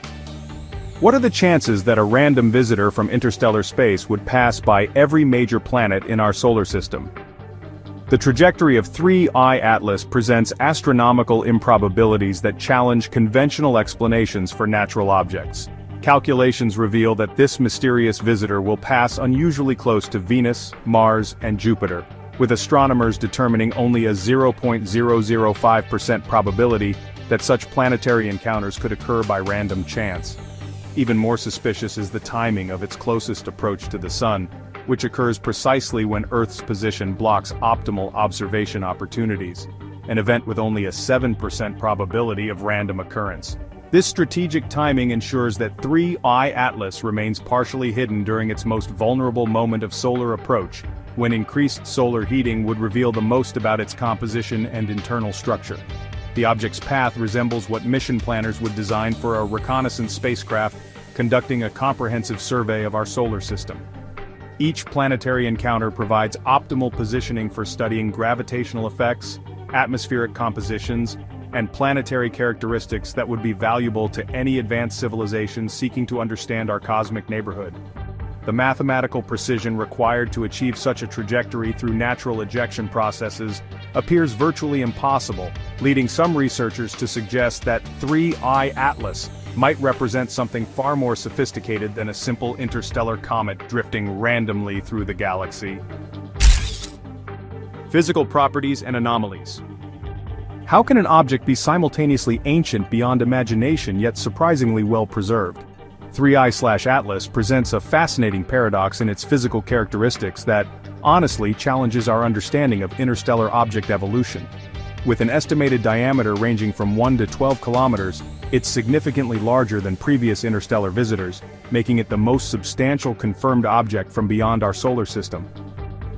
What are the chances that a random visitor from interstellar space would pass by every major planet in our solar system? The trajectory of 3I Atlas presents astronomical improbabilities that challenge conventional explanations for natural objects. Calculations reveal that this mysterious visitor will pass unusually close to Venus, Mars, and Jupiter, with astronomers determining only a 0.005% probability that such planetary encounters could occur by random chance. Even more suspicious is the timing of its closest approach to the Sun, which occurs precisely when Earth's position blocks optimal observation opportunities, an event with only a 7% probability of random occurrence. This strategic timing ensures that 3I Atlas remains partially hidden during its most vulnerable moment of solar approach, when increased solar heating would reveal the most about its composition and internal structure. The object's path resembles what mission planners would design for a reconnaissance spacecraft conducting a comprehensive survey of our solar system. Each planetary encounter provides optimal positioning for studying gravitational effects, atmospheric compositions, and planetary characteristics that would be valuable to any advanced civilization seeking to understand our cosmic neighborhood. The mathematical precision required to achieve such a trajectory through natural ejection processes appears virtually impossible, leading some researchers to suggest that 3I Atlas might represent something far more sophisticated than a simple interstellar comet drifting randomly through the galaxy. Physical properties and anomalies. How can an object be simultaneously ancient beyond imagination yet surprisingly well preserved? 3I/Atlas presents a fascinating paradox in its physical characteristics that, honestly, challenges our understanding of interstellar object evolution. With an estimated diameter ranging from 1 to 12 kilometers, it's significantly larger than previous interstellar visitors, making it the most substantial confirmed object from beyond our solar system.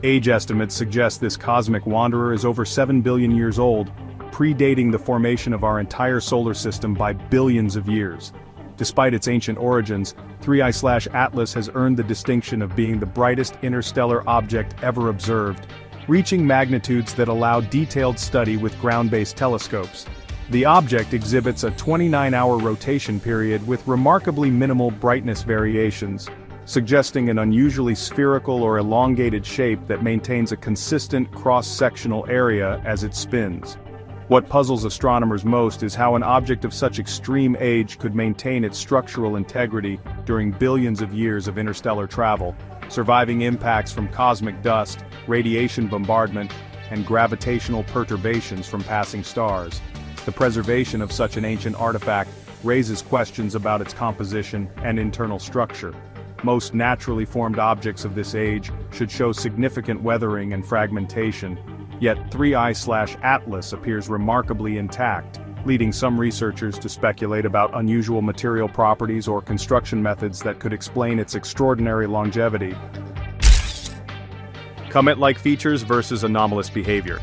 Age estimates suggest this cosmic wanderer is over 7 billion years old, predating the formation of our entire solar system by billions of years. Despite its ancient origins, 3I/Atlas has earned the distinction of being the brightest interstellar object ever observed, reaching magnitudes that allow detailed study with ground-based telescopes. The object exhibits a 29-hour rotation period with remarkably minimal brightness variations, suggesting an unusually spherical or elongated shape that maintains a consistent cross-sectional area as it spins. What puzzles astronomers most is how an object of such extreme age could maintain its structural integrity during billions of years of interstellar travel, surviving impacts from cosmic dust, radiation bombardment, and gravitational perturbations from passing stars. The preservation of such an ancient artifact raises questions about its composition and internal structure. Most naturally formed objects of this age should show significant weathering and fragmentation, yet 3I/Atlas appears remarkably intact, leading some researchers to speculate about unusual material properties or construction methods that could explain its extraordinary longevity. Comet-like features versus anomalous behavior.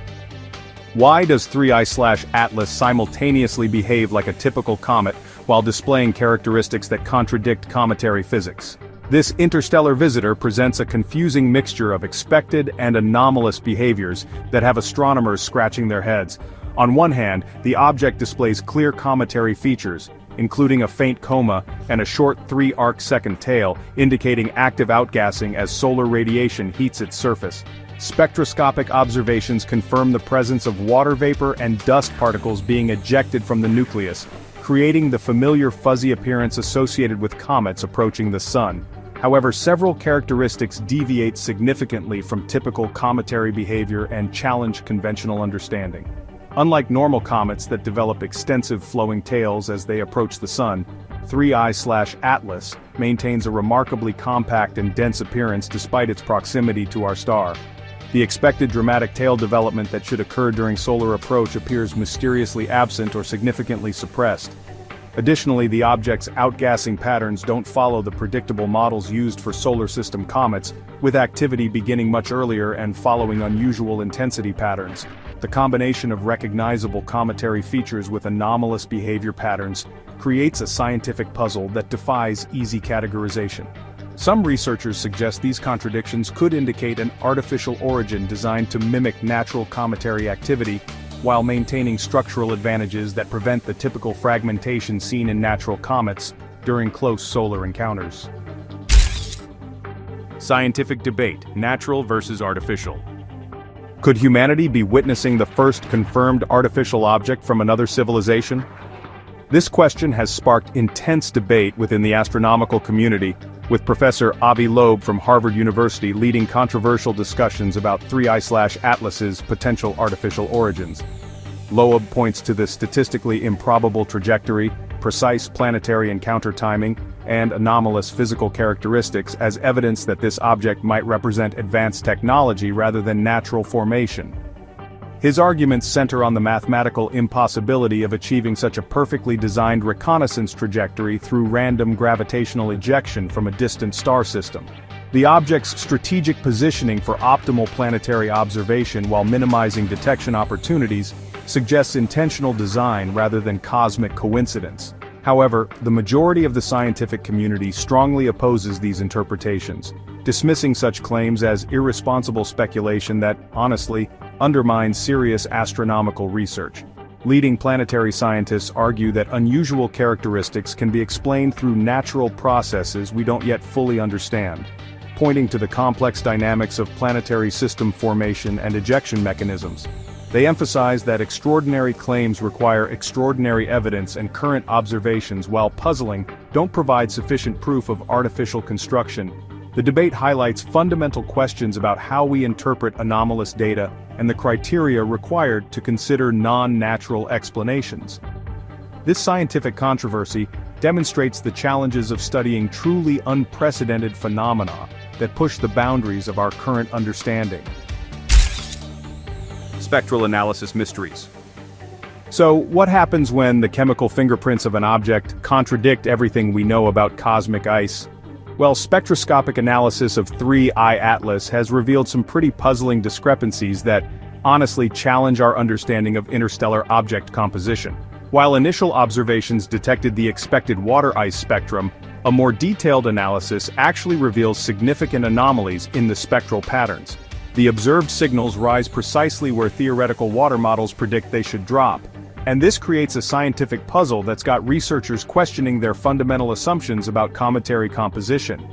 Why does 3I/Atlas simultaneously behave like a typical comet while displaying characteristics that contradict cometary physics? This interstellar visitor presents a confusing mixture of expected and anomalous behaviors that have astronomers scratching their heads. On one hand, the object displays clear cometary features, including a faint coma and a short 3 arc-second tail, indicating active outgassing as solar radiation heats its surface. Spectroscopic observations confirm the presence of water vapor and dust particles being ejected from the nucleus, creating the familiar fuzzy appearance associated with comets approaching the Sun. However, several characteristics deviate significantly from typical cometary behavior and challenge conventional understanding. Unlike normal comets that develop extensive flowing tails as they approach the Sun, 3I/Atlas maintains a remarkably compact and dense appearance despite its proximity to our star. The expected dramatic tail development that should occur during solar approach appears mysteriously absent or significantly suppressed. Additionally, the object's outgassing patterns don't follow the predictable models used for solar system comets, with activity beginning much earlier and following unusual intensity patterns. The combination of recognizable cometary features with anomalous behavior patterns creates a scientific puzzle that defies easy categorization. Some researchers suggest these contradictions could indicate an artificial origin designed to mimic natural cometary activity, while maintaining structural advantages that prevent the typical fragmentation seen in natural comets during close solar encounters. Scientific debate: natural versus artificial. Could humanity be witnessing the first confirmed artificial object from another civilization? This question has sparked intense debate within the astronomical community, with Professor Avi Loeb from Harvard University leading controversial discussions about 3I/Atlas's potential artificial origins. Loeb points to the statistically improbable trajectory, precise planetary encounter timing, and anomalous physical characteristics as evidence that this object might represent advanced technology rather than natural formation. His arguments center on the mathematical impossibility of achieving such a perfectly designed reconnaissance trajectory through random gravitational ejection from a distant star system. The object's strategic positioning for optimal planetary observation while minimizing detection opportunities suggests intentional design rather than cosmic coincidence. However, the majority of the scientific community strongly opposes these interpretations, dismissing such claims as irresponsible speculation that, honestly, undermines serious astronomical research. Leading planetary scientists argue that unusual characteristics can be explained through natural processes we don't yet fully understand, pointing to the complex dynamics of planetary system formation and ejection mechanisms. They emphasize that extraordinary claims require extraordinary evidence, and current observations, while puzzling, don't provide sufficient proof of artificial construction. The debate highlights fundamental questions about how we interpret anomalous data and the criteria required to consider non-natural explanations. This scientific controversy demonstrates the challenges of studying truly unprecedented phenomena that push the boundaries of our current understanding. Spectral analysis mysteries. So, what happens when the chemical fingerprints of an object contradict everything we know about cosmic ice? Well, spectroscopic analysis of 3I Atlas has revealed some pretty puzzling discrepancies that, honestly, challenge our understanding of interstellar object composition. While initial observations detected the expected water ice spectrum, a more detailed analysis actually reveals significant anomalies in the spectral patterns. The observed signals rise precisely where theoretical water models predict they should drop, and this creates a scientific puzzle that's got researchers questioning their fundamental assumptions about cometary composition.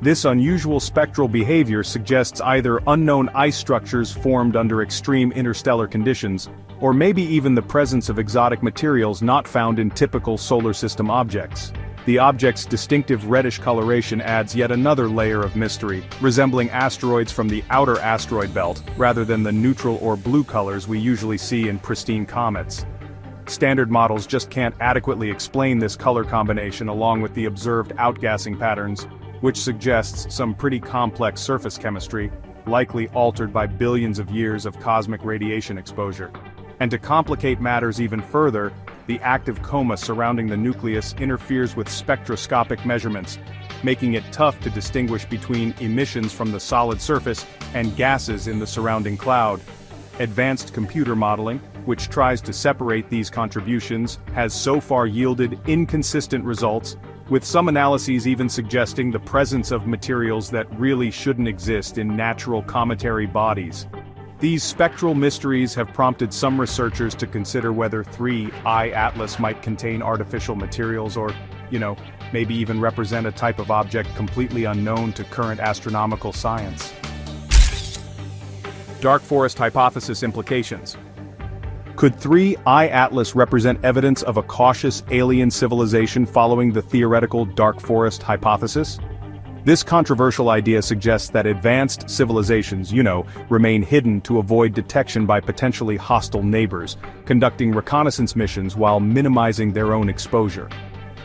This unusual spectral behavior suggests either unknown ice structures formed under extreme interstellar conditions, or maybe even the presence of exotic materials not found in typical solar system objects. The object's distinctive reddish coloration adds yet another layer of mystery, resembling asteroids from the outer asteroid belt, rather than the neutral or blue colors we usually see in pristine comets. Standard models just can't adequately explain this color combination along with the observed outgassing patterns, which suggests some pretty complex surface chemistry, likely altered by billions of years of cosmic radiation exposure. And to complicate matters even further, the active coma surrounding the nucleus interferes with spectroscopic measurements, making it tough to distinguish between emissions from the solid surface and gases in the surrounding cloud. Advanced computer modeling, which tries to separate these contributions, has so far yielded inconsistent results, with some analyses even suggesting the presence of materials that really shouldn't exist in natural cometary bodies. These spectral mysteries have prompted some researchers to consider whether 3I Atlas might contain artificial materials or, maybe even represent a type of object completely unknown to current astronomical science. Dark forest hypothesis implications. Could 3I Atlas represent evidence of a cautious alien civilization following the theoretical dark forest hypothesis? This controversial idea suggests that advanced civilizations, remain hidden to avoid detection by potentially hostile neighbors, conducting reconnaissance missions while minimizing their own exposure.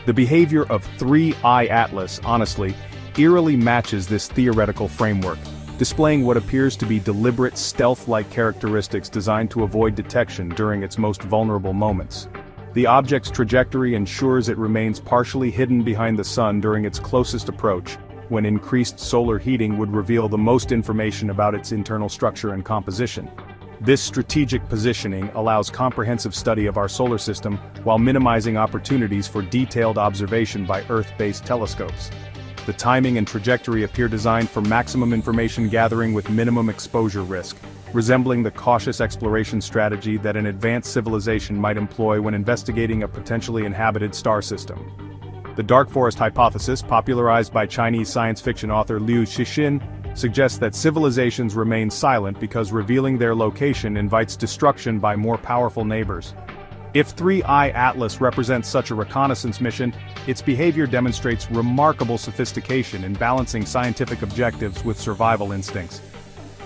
The behavior of 3I Atlas, honestly, eerily matches this theoretical framework, displaying what appears to be deliberate stealth-like characteristics designed to avoid detection during its most vulnerable moments. The object's trajectory ensures it remains partially hidden behind the sun during its closest approach, when increased solar heating would reveal the most information about its internal structure and composition. This strategic positioning allows comprehensive study of our solar system while minimizing opportunities for detailed observation by Earth-based telescopes. The timing and trajectory appear designed for maximum information gathering with minimum exposure risk, resembling the cautious exploration strategy that an advanced civilization might employ when investigating a potentially inhabited star system. The dark forest hypothesis, popularized by Chinese science fiction author Liu Cixin, suggests that civilizations remain silent because revealing their location invites destruction by more powerful neighbors. If 3I Atlas represents such a reconnaissance mission, its behavior demonstrates remarkable sophistication in balancing scientific objectives with survival instincts.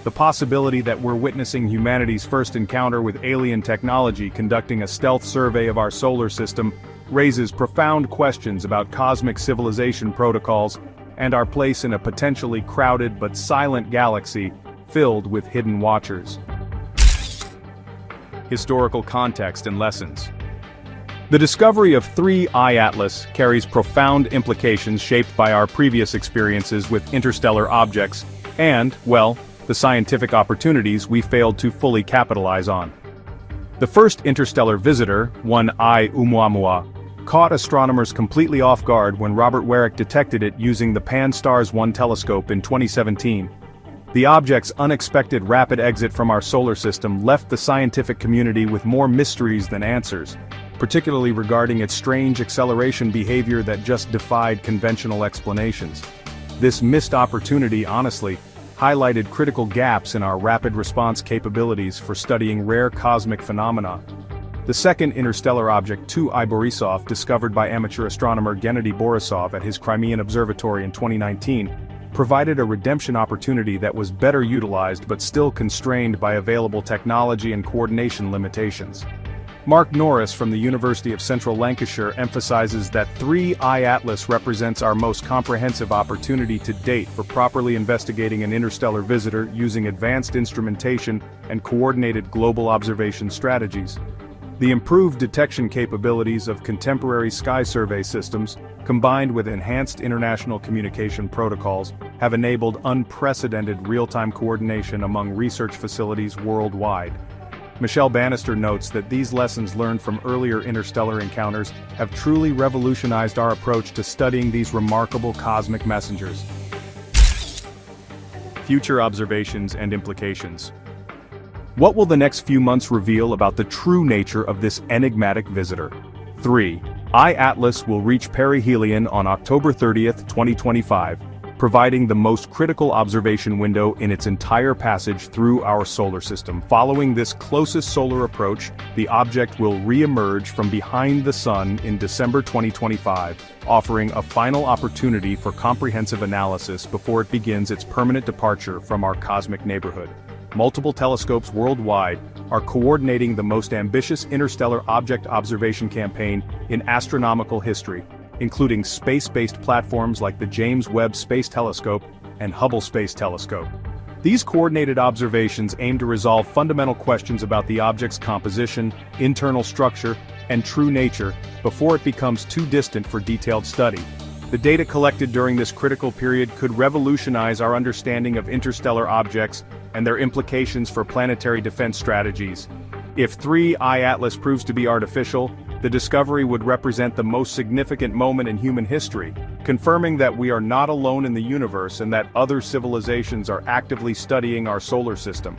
The possibility that we're witnessing humanity's first encounter with alien technology conducting a stealth survey of our solar system raises profound questions about cosmic civilization protocols and our place in a potentially crowded but silent galaxy filled with hidden watchers. Historical context and lessons. The discovery of 3I Atlas carries profound implications shaped by our previous experiences with interstellar objects and, well, the scientific opportunities we failed to fully capitalize on. The first interstellar visitor, 1I Oumuamua, caught astronomers completely off guard when Robert Warwick detected it using the Pan-STARRS 1 telescope in 2017. The object's unexpected rapid exit from our solar system left the scientific community with more mysteries than answers, particularly regarding its strange acceleration behavior that just defied conventional explanations. This missed opportunity, honestly, highlighted critical gaps in our rapid response capabilities for studying rare cosmic phenomena. The second interstellar object, 2I Borisov, discovered by amateur astronomer Gennady Borisov at his Crimean Observatory in 2019, provided a redemption opportunity that was better utilized but still constrained by available technology and coordination limitations. Mark Norris from the University of Central Lancashire emphasizes that 3I Atlas represents our most comprehensive opportunity to date for properly investigating an interstellar visitor using advanced instrumentation and coordinated global observation strategies. The improved detection capabilities of contemporary sky survey systems, combined with enhanced international communication protocols, have enabled unprecedented real-time coordination among research facilities worldwide. Michelle Bannister notes that these lessons learned from earlier interstellar encounters have truly revolutionized our approach to studying these remarkable cosmic messengers. Future observations and implications. What will the next few months reveal about the true nature of this enigmatic visitor? 3I Atlas will reach perihelion on October 30, 2025, providing the most critical observation window in its entire passage through our solar system. Following this closest solar approach, the object will re-emerge from behind the Sun in December 2025, offering a final opportunity for comprehensive analysis before it begins its permanent departure from our cosmic neighborhood. Multiple telescopes worldwide are coordinating the most ambitious interstellar object observation campaign in astronomical history, including space-based platforms like the James Webb Space Telescope and Hubble Space Telescope. These coordinated observations aim to resolve fundamental questions about the object's composition, internal structure, and true nature before it becomes too distant for detailed study. The data collected during this critical period could revolutionize our understanding of interstellar objects and their implications for planetary defense strategies. If 3I Atlas proves to be artificial, the discovery would represent the most significant moment in human history, confirming that we are not alone in the universe and that other civilizations are actively studying our solar system.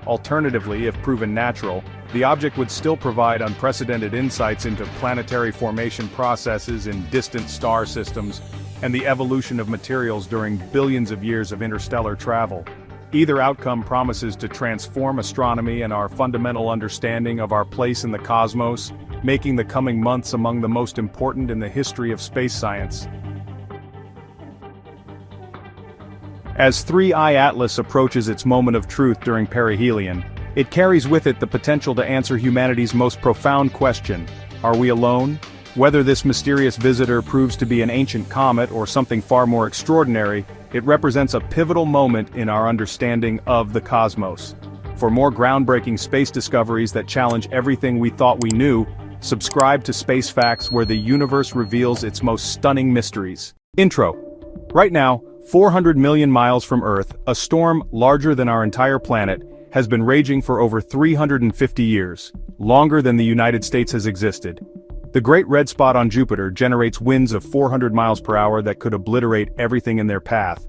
Alternatively, if proven natural, the object would still provide unprecedented insights into planetary formation processes in distant star systems and the evolution of materials during billions of years of interstellar travel. Either outcome promises to transform astronomy and our fundamental understanding of our place in the cosmos, making the coming months among the most important in the history of space science. As 3I Atlas approaches its moment of truth during perihelion, it carries with it the potential to answer humanity's most profound question: are we alone? Whether this mysterious visitor proves to be an ancient comet or something far more extraordinary, it represents a pivotal moment in our understanding of the cosmos. For more groundbreaking space discoveries that challenge everything we thought we knew, subscribe to Space Facts, where the universe reveals its most stunning mysteries. Intro. Right now, 400 million miles from Earth, a storm larger than our entire planet has been raging for over 350 years, longer than the United States has existed. The Great Red Spot on Jupiter generates winds of 400 miles per hour that could obliterate everything in their path.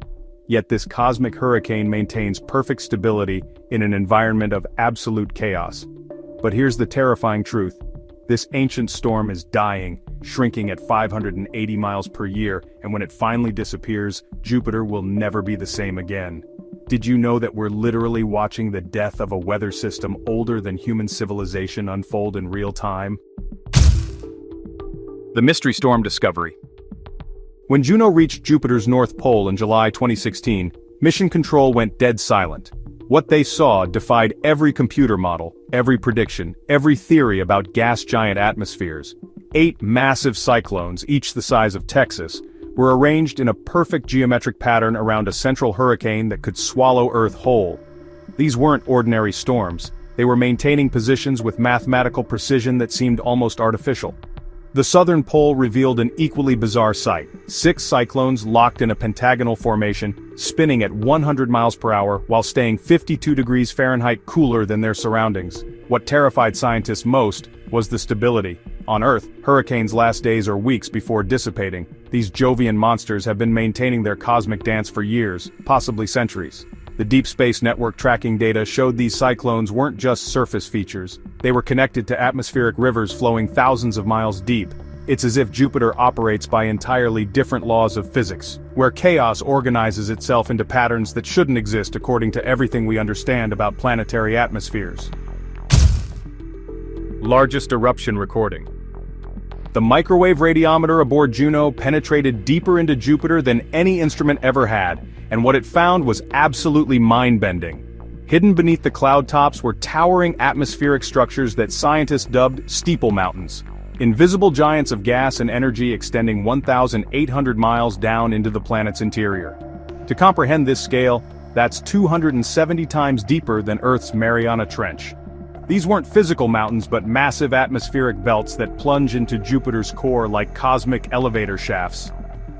Yet this cosmic hurricane maintains perfect stability in an environment of absolute chaos. But here's the terrifying truth. This ancient storm is dying, shrinking at 580 miles per year, and when it finally disappears, Jupiter will never be the same again. Did you know that we're literally watching the death of a weather system older than human civilization unfold in real time? The mystery storm discovery. When Juno reached Jupiter's North Pole in July 2016, mission control went dead silent. What they saw defied every computer model, every prediction, every theory about gas giant atmospheres. 8 massive cyclones, each the size of Texas, were arranged in a perfect geometric pattern around a central hurricane that could swallow Earth whole. These weren't ordinary storms. They were maintaining positions with mathematical precision that seemed almost artificial. The southern pole revealed an equally bizarre sight: 6 cyclones locked in a pentagonal formation, spinning at 100 miles per hour while staying 52 degrees Fahrenheit cooler than their surroundings. What terrified scientists most was the stability. On Earth, hurricanes last days or weeks before dissipating. These Jovian monsters have been maintaining their cosmic dance for years, possibly centuries. The Deep Space Network tracking data showed these cyclones weren't just surface features. They were connected to atmospheric rivers flowing thousands of miles deep. It's as if Jupiter operates by entirely different laws of physics, where chaos organizes itself into patterns that shouldn't exist according to everything we understand about planetary atmospheres. Largest eruption recording. The microwave radiometer aboard Juno penetrated deeper into Jupiter than any instrument ever had, and what it found was absolutely mind-bending. Hidden beneath the cloud tops were towering atmospheric structures that scientists dubbed steeple mountains. Invisible giants of gas and energy extending 1,800 miles down into the planet's interior. To comprehend this scale, that's 270 times deeper than Earth's Mariana Trench. These weren't physical mountains but massive atmospheric belts that plunge into Jupiter's core like cosmic elevator shafts.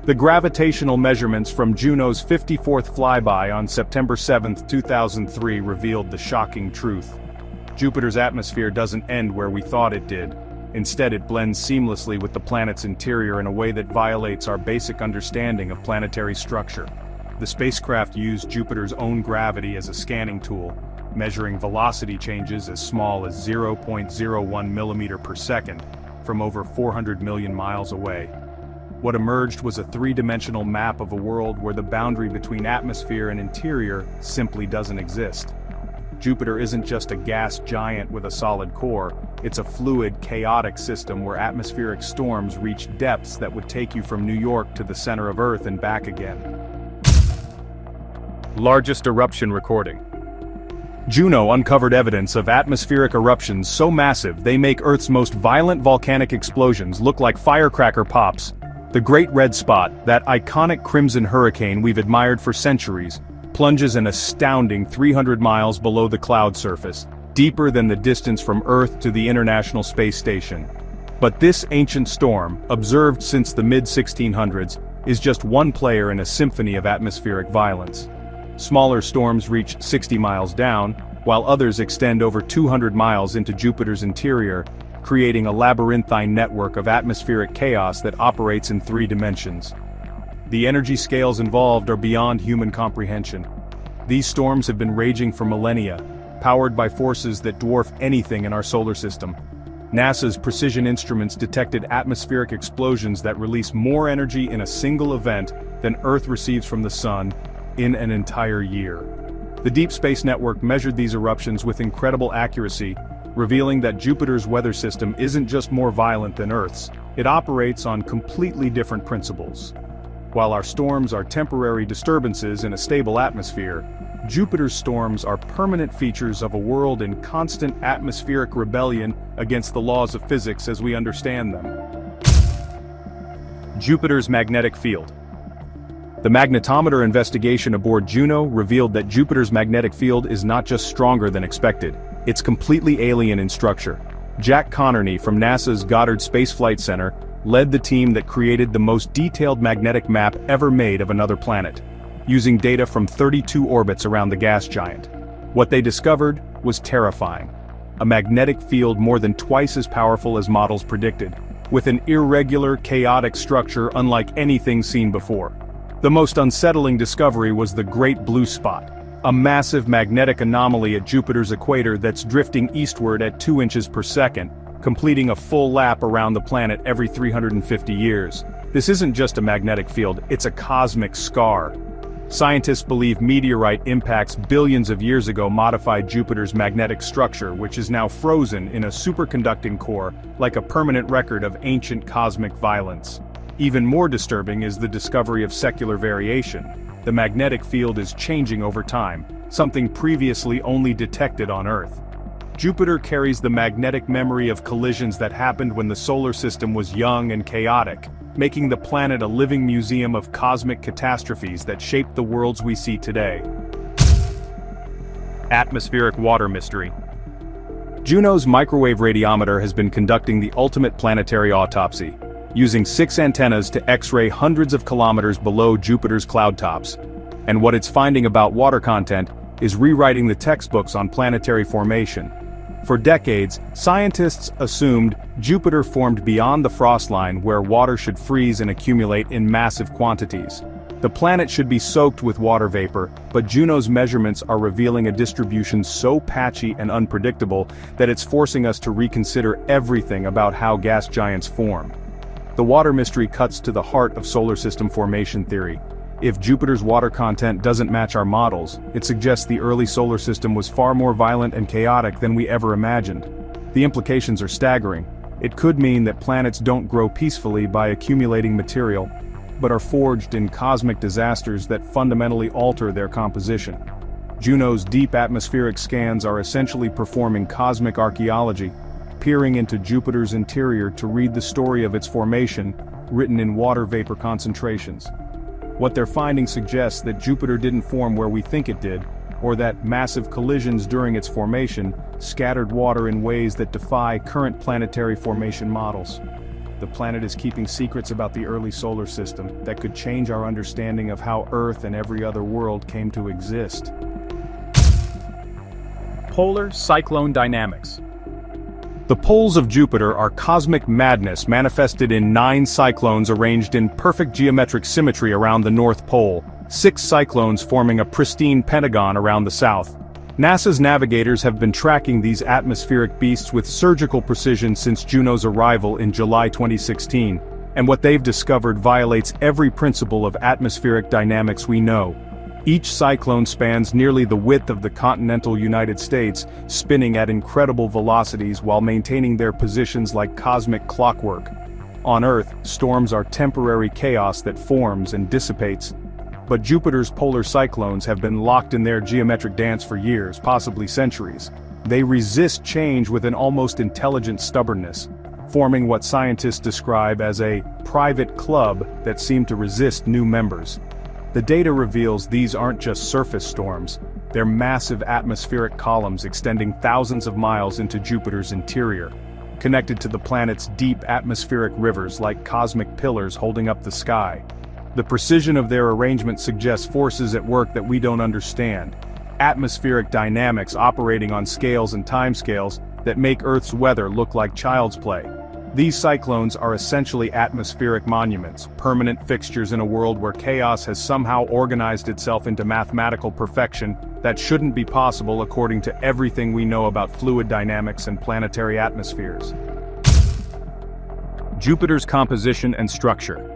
The gravitational measurements from Juno's 54th flyby on September 7, 2003 revealed the shocking truth. Jupiter's atmosphere doesn't end where we thought it did. Instead, it blends seamlessly with the planet's interior in a way that violates our basic understanding of planetary structure. The spacecraft used Jupiter's own gravity as a scanning tool, measuring velocity changes as small as 0.01 millimeter per second from over 400 million miles away. What emerged was a three-dimensional map of a world where the boundary between atmosphere and interior simply doesn't exist. Jupiter isn't just a gas giant with a solid core, it's a fluid, chaotic system where atmospheric storms reach depths that would take you from New York to the center of Earth and back again. Largest eruption recording. Juno uncovered evidence of atmospheric eruptions so massive they make Earth's most violent volcanic explosions look like firecracker pops. The Great Red Spot, that iconic crimson hurricane we've admired for centuries, plunges an astounding 300 miles below the cloud surface, deeper than the distance from Earth to the International Space Station. But this ancient storm, observed since the mid-1600s, is just one player in a symphony of atmospheric violence. Smaller storms reach 60 miles down, while others extend over 200 miles into Jupiter's interior, creating a labyrinthine network of atmospheric chaos that operates in 3 dimensions. The energy scales involved are beyond human comprehension. These storms have been raging for millennia, powered by forces that dwarf anything in our solar system. NASA's precision instruments detected atmospheric explosions that release more energy in a single event than Earth receives from the Sun in an entire year. The Deep Space Network measured these eruptions with incredible accuracy, revealing that Jupiter's weather system isn't just more violent than Earth's, it operates on completely different principles. While our storms are temporary disturbances in a stable atmosphere, Jupiter's storms are permanent features of a world in constant atmospheric rebellion against the laws of physics as we understand them. Jupiter's magnetic field. The magnetometer investigation aboard Juno revealed that Jupiter's magnetic field is not just stronger than expected, it's completely alien in structure. Jack Connerny from NASA's Goddard Space Flight Center led the team that created the most detailed magnetic map ever made of another planet, using data from 32 orbits around the gas giant. What they discovered was terrifying. A magnetic field more than twice as powerful as models predicted, with an irregular, chaotic structure unlike anything seen before. The most unsettling discovery was the Great Blue Spot, a massive magnetic anomaly at Jupiter's equator that's drifting eastward at 2 inches per second, completing a full lap around the planet every 350 years. This isn't just a magnetic field, it's a cosmic scar. Scientists believe meteorite impacts billions of years ago modified Jupiter's magnetic structure, which is now frozen in a superconducting core, like a permanent record of ancient cosmic violence. Even more disturbing is the discovery of secular variation. The magnetic field is changing over time, something previously only detected on Earth. Jupiter carries the magnetic memory of collisions that happened when the solar system was young and chaotic, making the planet a living museum of cosmic catastrophes that shaped the worlds we see today. Atmospheric water mystery. Juno's microwave radiometer has been conducting the ultimate planetary autopsy, using 6 antennas to X-ray hundreds of kilometers below Jupiter's cloud tops. And what it's finding about water content is rewriting the textbooks on planetary formation. For decades, scientists assumed Jupiter formed beyond the frost line where water should freeze and accumulate in massive quantities. The planet should be soaked with water vapor, but Juno's measurements are revealing a distribution so patchy and unpredictable that it's forcing us to reconsider everything about how gas giants formed. The water mystery cuts to the heart of solar system formation theory. If Jupiter's water content doesn't match our models, it suggests the early solar system was far more violent and chaotic than we ever imagined. The implications are staggering. It could mean that planets don't grow peacefully by accumulating material, but are forged in cosmic disasters that fundamentally alter their composition. Juno's deep atmospheric scans are essentially performing cosmic archaeology, peering into Jupiter's interior to read the story of its formation, written in water vapor concentrations. What they're finding suggests that Jupiter didn't form where we think it did, or that massive collisions during its formation scattered water in ways that defy current planetary formation models. The planet is keeping secrets about the early solar system that could change our understanding of how Earth and every other world came to exist. Polar cyclone dynamics. The poles of Jupiter are cosmic madness manifested in 9 cyclones arranged in perfect geometric symmetry around the North Pole, 6 cyclones forming a pristine pentagon around the south. NASA's navigators have been tracking these atmospheric beasts with surgical precision since Juno's arrival in July 2016, and what they've discovered violates every principle of atmospheric dynamics we know. Each cyclone spans nearly the width of the continental United States, spinning at incredible velocities while maintaining their positions like cosmic clockwork. On Earth, storms are temporary chaos that forms and dissipates. But Jupiter's polar cyclones have been locked in their geometric dance for years, possibly centuries. They resist change with an almost intelligent stubbornness, forming what scientists describe as a private club that seem to resist new members. The data reveals these aren't just surface storms, they're massive atmospheric columns extending thousands of miles into Jupiter's interior, connected to the planet's deep atmospheric rivers like cosmic pillars holding up the sky. The precision of their arrangement suggests forces at work that we don't understand. Atmospheric dynamics operating on scales and timescales that make Earth's weather look like child's play. These cyclones are essentially atmospheric monuments, permanent fixtures in a world where chaos has somehow organized itself into mathematical perfection that shouldn't be possible according to everything we know about fluid dynamics and planetary atmospheres. Jupiter's composition and structure.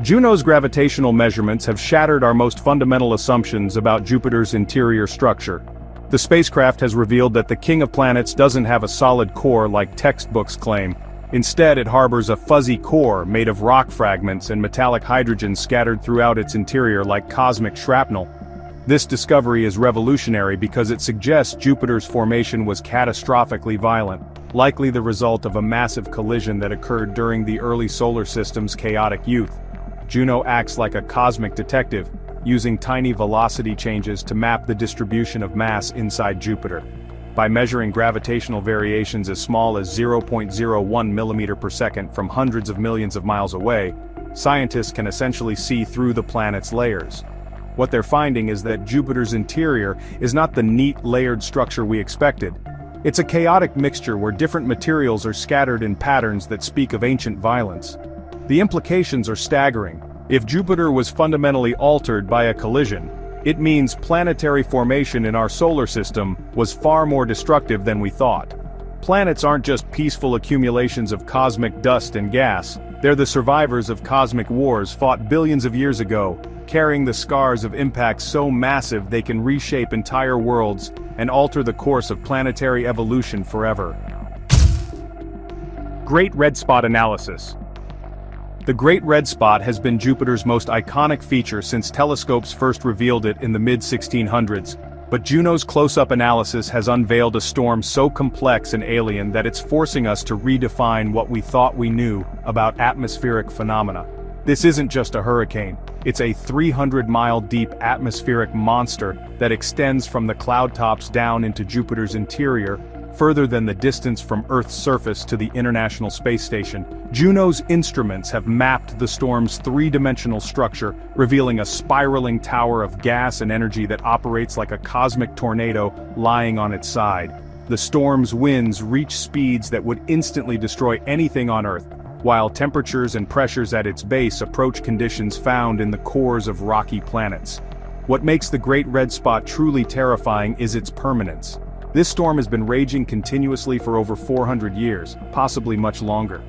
Juno's gravitational measurements have shattered our most fundamental assumptions about Jupiter's interior structure. The spacecraft has revealed that the king of planets doesn't have a solid core like textbooks claim. Instead, it harbors a fuzzy core made of rock fragments and metallic hydrogen scattered throughout its interior like cosmic shrapnel. This discovery is revolutionary because it suggests Jupiter's formation was catastrophically violent, likely the result of a massive collision that occurred during the early solar system's chaotic youth. Juno acts like a cosmic detective, using tiny velocity changes to map the distribution of mass inside Jupiter. By measuring gravitational variations as small as 0.01 millimeter per second from hundreds of millions of miles away, scientists can essentially see through the planet's layers. What they're finding is that Jupiter's interior is not the neat, layered structure we expected. It's a chaotic mixture where different materials are scattered in patterns that speak of ancient violence. The implications are staggering. If Jupiter was fundamentally altered by a collision, it means planetary formation in our solar system was far more destructive than we thought. Planets aren't just peaceful accumulations of cosmic dust and gas, they're the survivors of cosmic wars fought billions of years ago, carrying the scars of impacts so massive they can reshape entire worlds and alter the course of planetary evolution forever. Great Red Spot Analysis. The Great Red Spot has been Jupiter's most iconic feature since telescopes first revealed it in the mid-1600s, but Juno's close-up analysis has unveiled a storm so complex and alien that it's forcing us to redefine what we thought we knew about atmospheric phenomena. This isn't just a hurricane, it's a 300-mile-deep atmospheric monster that extends from the cloud tops down into Jupiter's interior, further than the distance from Earth's surface to the International Space Station. Juno's instruments have mapped the storm's three-dimensional structure, revealing a spiraling tower of gas and energy that operates like a cosmic tornado lying on its side. The storm's winds reach speeds that would instantly destroy anything on Earth, while temperatures and pressures at its base approach conditions found in the cores of rocky planets. What makes the Great Red Spot truly terrifying is its permanence. This storm has been raging continuously for over 400 years, possibly much longer.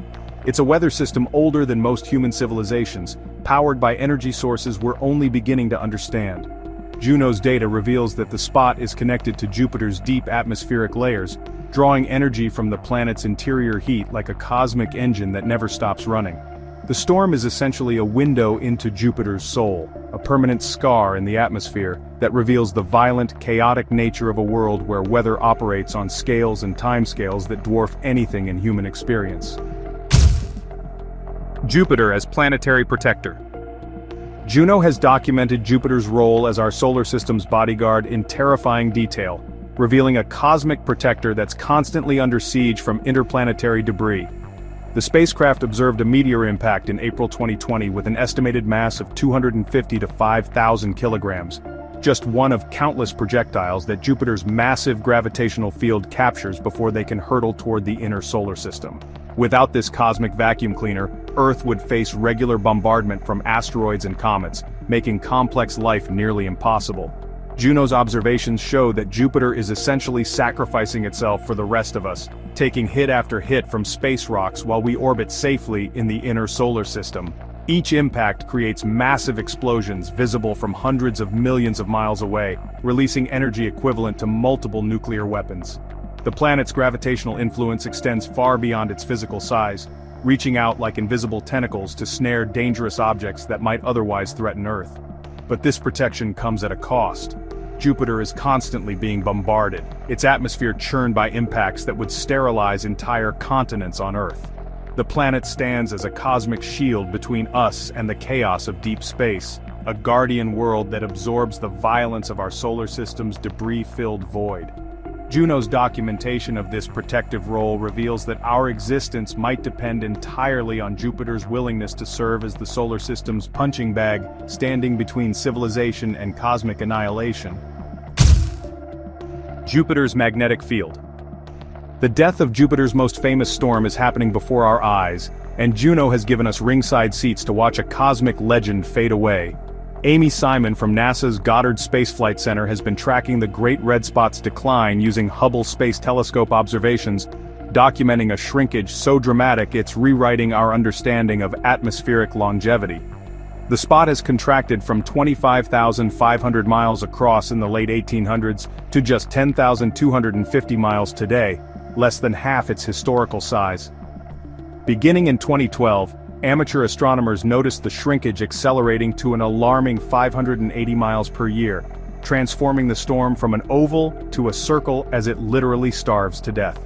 It's a weather system older than most human civilizations, powered by energy sources we're only beginning to understand. Juno's data reveals that the spot is connected to Jupiter's deep atmospheric layers, drawing energy from the planet's interior heat like a cosmic engine that never stops running. The storm is essentially a window into Jupiter's soul, a permanent scar in the atmosphere that reveals the violent, chaotic nature of a world where weather operates on scales and timescales that dwarf anything in human experience. Jupiter as planetary protector. Juno has documented Jupiter's role as our solar system's bodyguard in terrifying detail, revealing a cosmic protector that's constantly under siege from interplanetary debris. The spacecraft observed a meteor impact in April 2020 with an estimated mass of 250 to 5,000 kilograms, just one of countless projectiles that Jupiter's massive gravitational field captures before they can hurtle toward the inner solar system. Without this cosmic vacuum cleaner, Earth would face regular bombardment from asteroids and comets, making complex life nearly impossible. Juno's observations show that Jupiter is essentially sacrificing itself for the rest of us, taking hit after hit from space rocks while we orbit safely in the inner solar system. Each impact creates massive explosions visible from hundreds of millions of miles away, releasing energy equivalent to multiple nuclear weapons. The planet's gravitational influence extends far beyond its physical size, reaching out like invisible tentacles to snare dangerous objects that might otherwise threaten Earth. But this protection comes at a cost. Jupiter is constantly being bombarded, its atmosphere churned by impacts that would sterilize entire continents on Earth. The planet stands as a cosmic shield between us and the chaos of deep space, a guardian world that absorbs the violence of our solar system's debris-filled void. Juno's documentation of this protective role reveals that our existence might depend entirely on Jupiter's willingness to serve as the solar system's punching bag, standing between civilization and cosmic annihilation. Jupiter's magnetic field. The death of Jupiter's most famous storm is happening before our eyes, and Juno has given us ringside seats to watch a cosmic legend fade away. Amy Simon from NASA's Goddard Space Flight Center has been tracking the Great Red Spot's decline using Hubble Space Telescope observations, documenting a shrinkage so dramatic it's rewriting our understanding of atmospheric longevity. The spot has contracted from 25,500 miles across in the late 1800s to just 10,250 miles today, less than half its historical size. Beginning in 2012, amateur astronomers noticed the shrinkage accelerating to an alarming 580 miles per year, transforming the storm from an oval to a circle as it literally starves to death.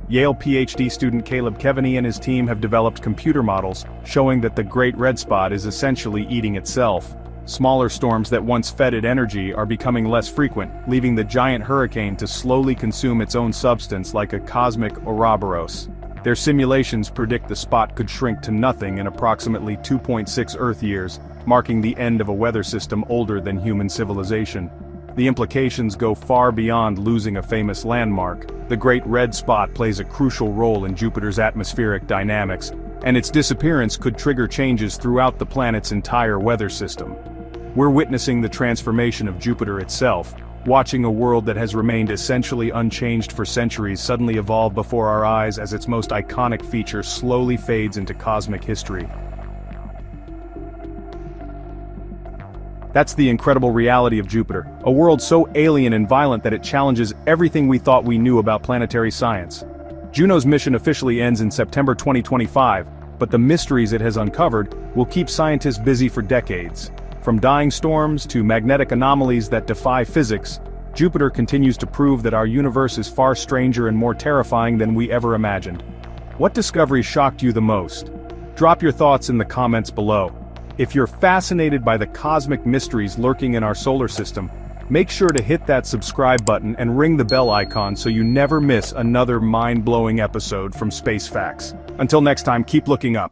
Yale PhD student Caleb Kevaney and his team have developed computer models showing that the Great Red Spot is essentially eating itself. Smaller storms that once fed it energy are becoming less frequent, leaving the giant hurricane to slowly consume its own substance like a cosmic Ouroboros. Their simulations predict the spot could shrink to nothing in approximately 2.6 Earth years, marking the end of a weather system older than human civilization. The implications go far beyond losing a famous landmark. The Great Red Spot plays a crucial role in Jupiter's atmospheric dynamics, and its disappearance could trigger changes throughout the planet's entire weather system. We're witnessing the transformation of Jupiter itself, watching a world that has remained essentially unchanged for centuries suddenly evolve before our eyes as its most iconic feature slowly fades into cosmic history. That's the incredible reality of Jupiter, a world so alien and violent that it challenges everything we thought we knew about planetary science. Juno's mission officially ends in September 2025, but the mysteries it has uncovered will keep scientists busy for decades. From dying storms to magnetic anomalies that defy physics, Jupiter continues to prove that our universe is far stranger and more terrifying than we ever imagined. What discovery shocked you the most? Drop your thoughts in the comments below. If you're fascinated by the cosmic mysteries lurking in our solar system, Make sure to hit that subscribe button and ring the bell icon so you never miss another mind-blowing episode from Space Facts. Until next time, keep looking up.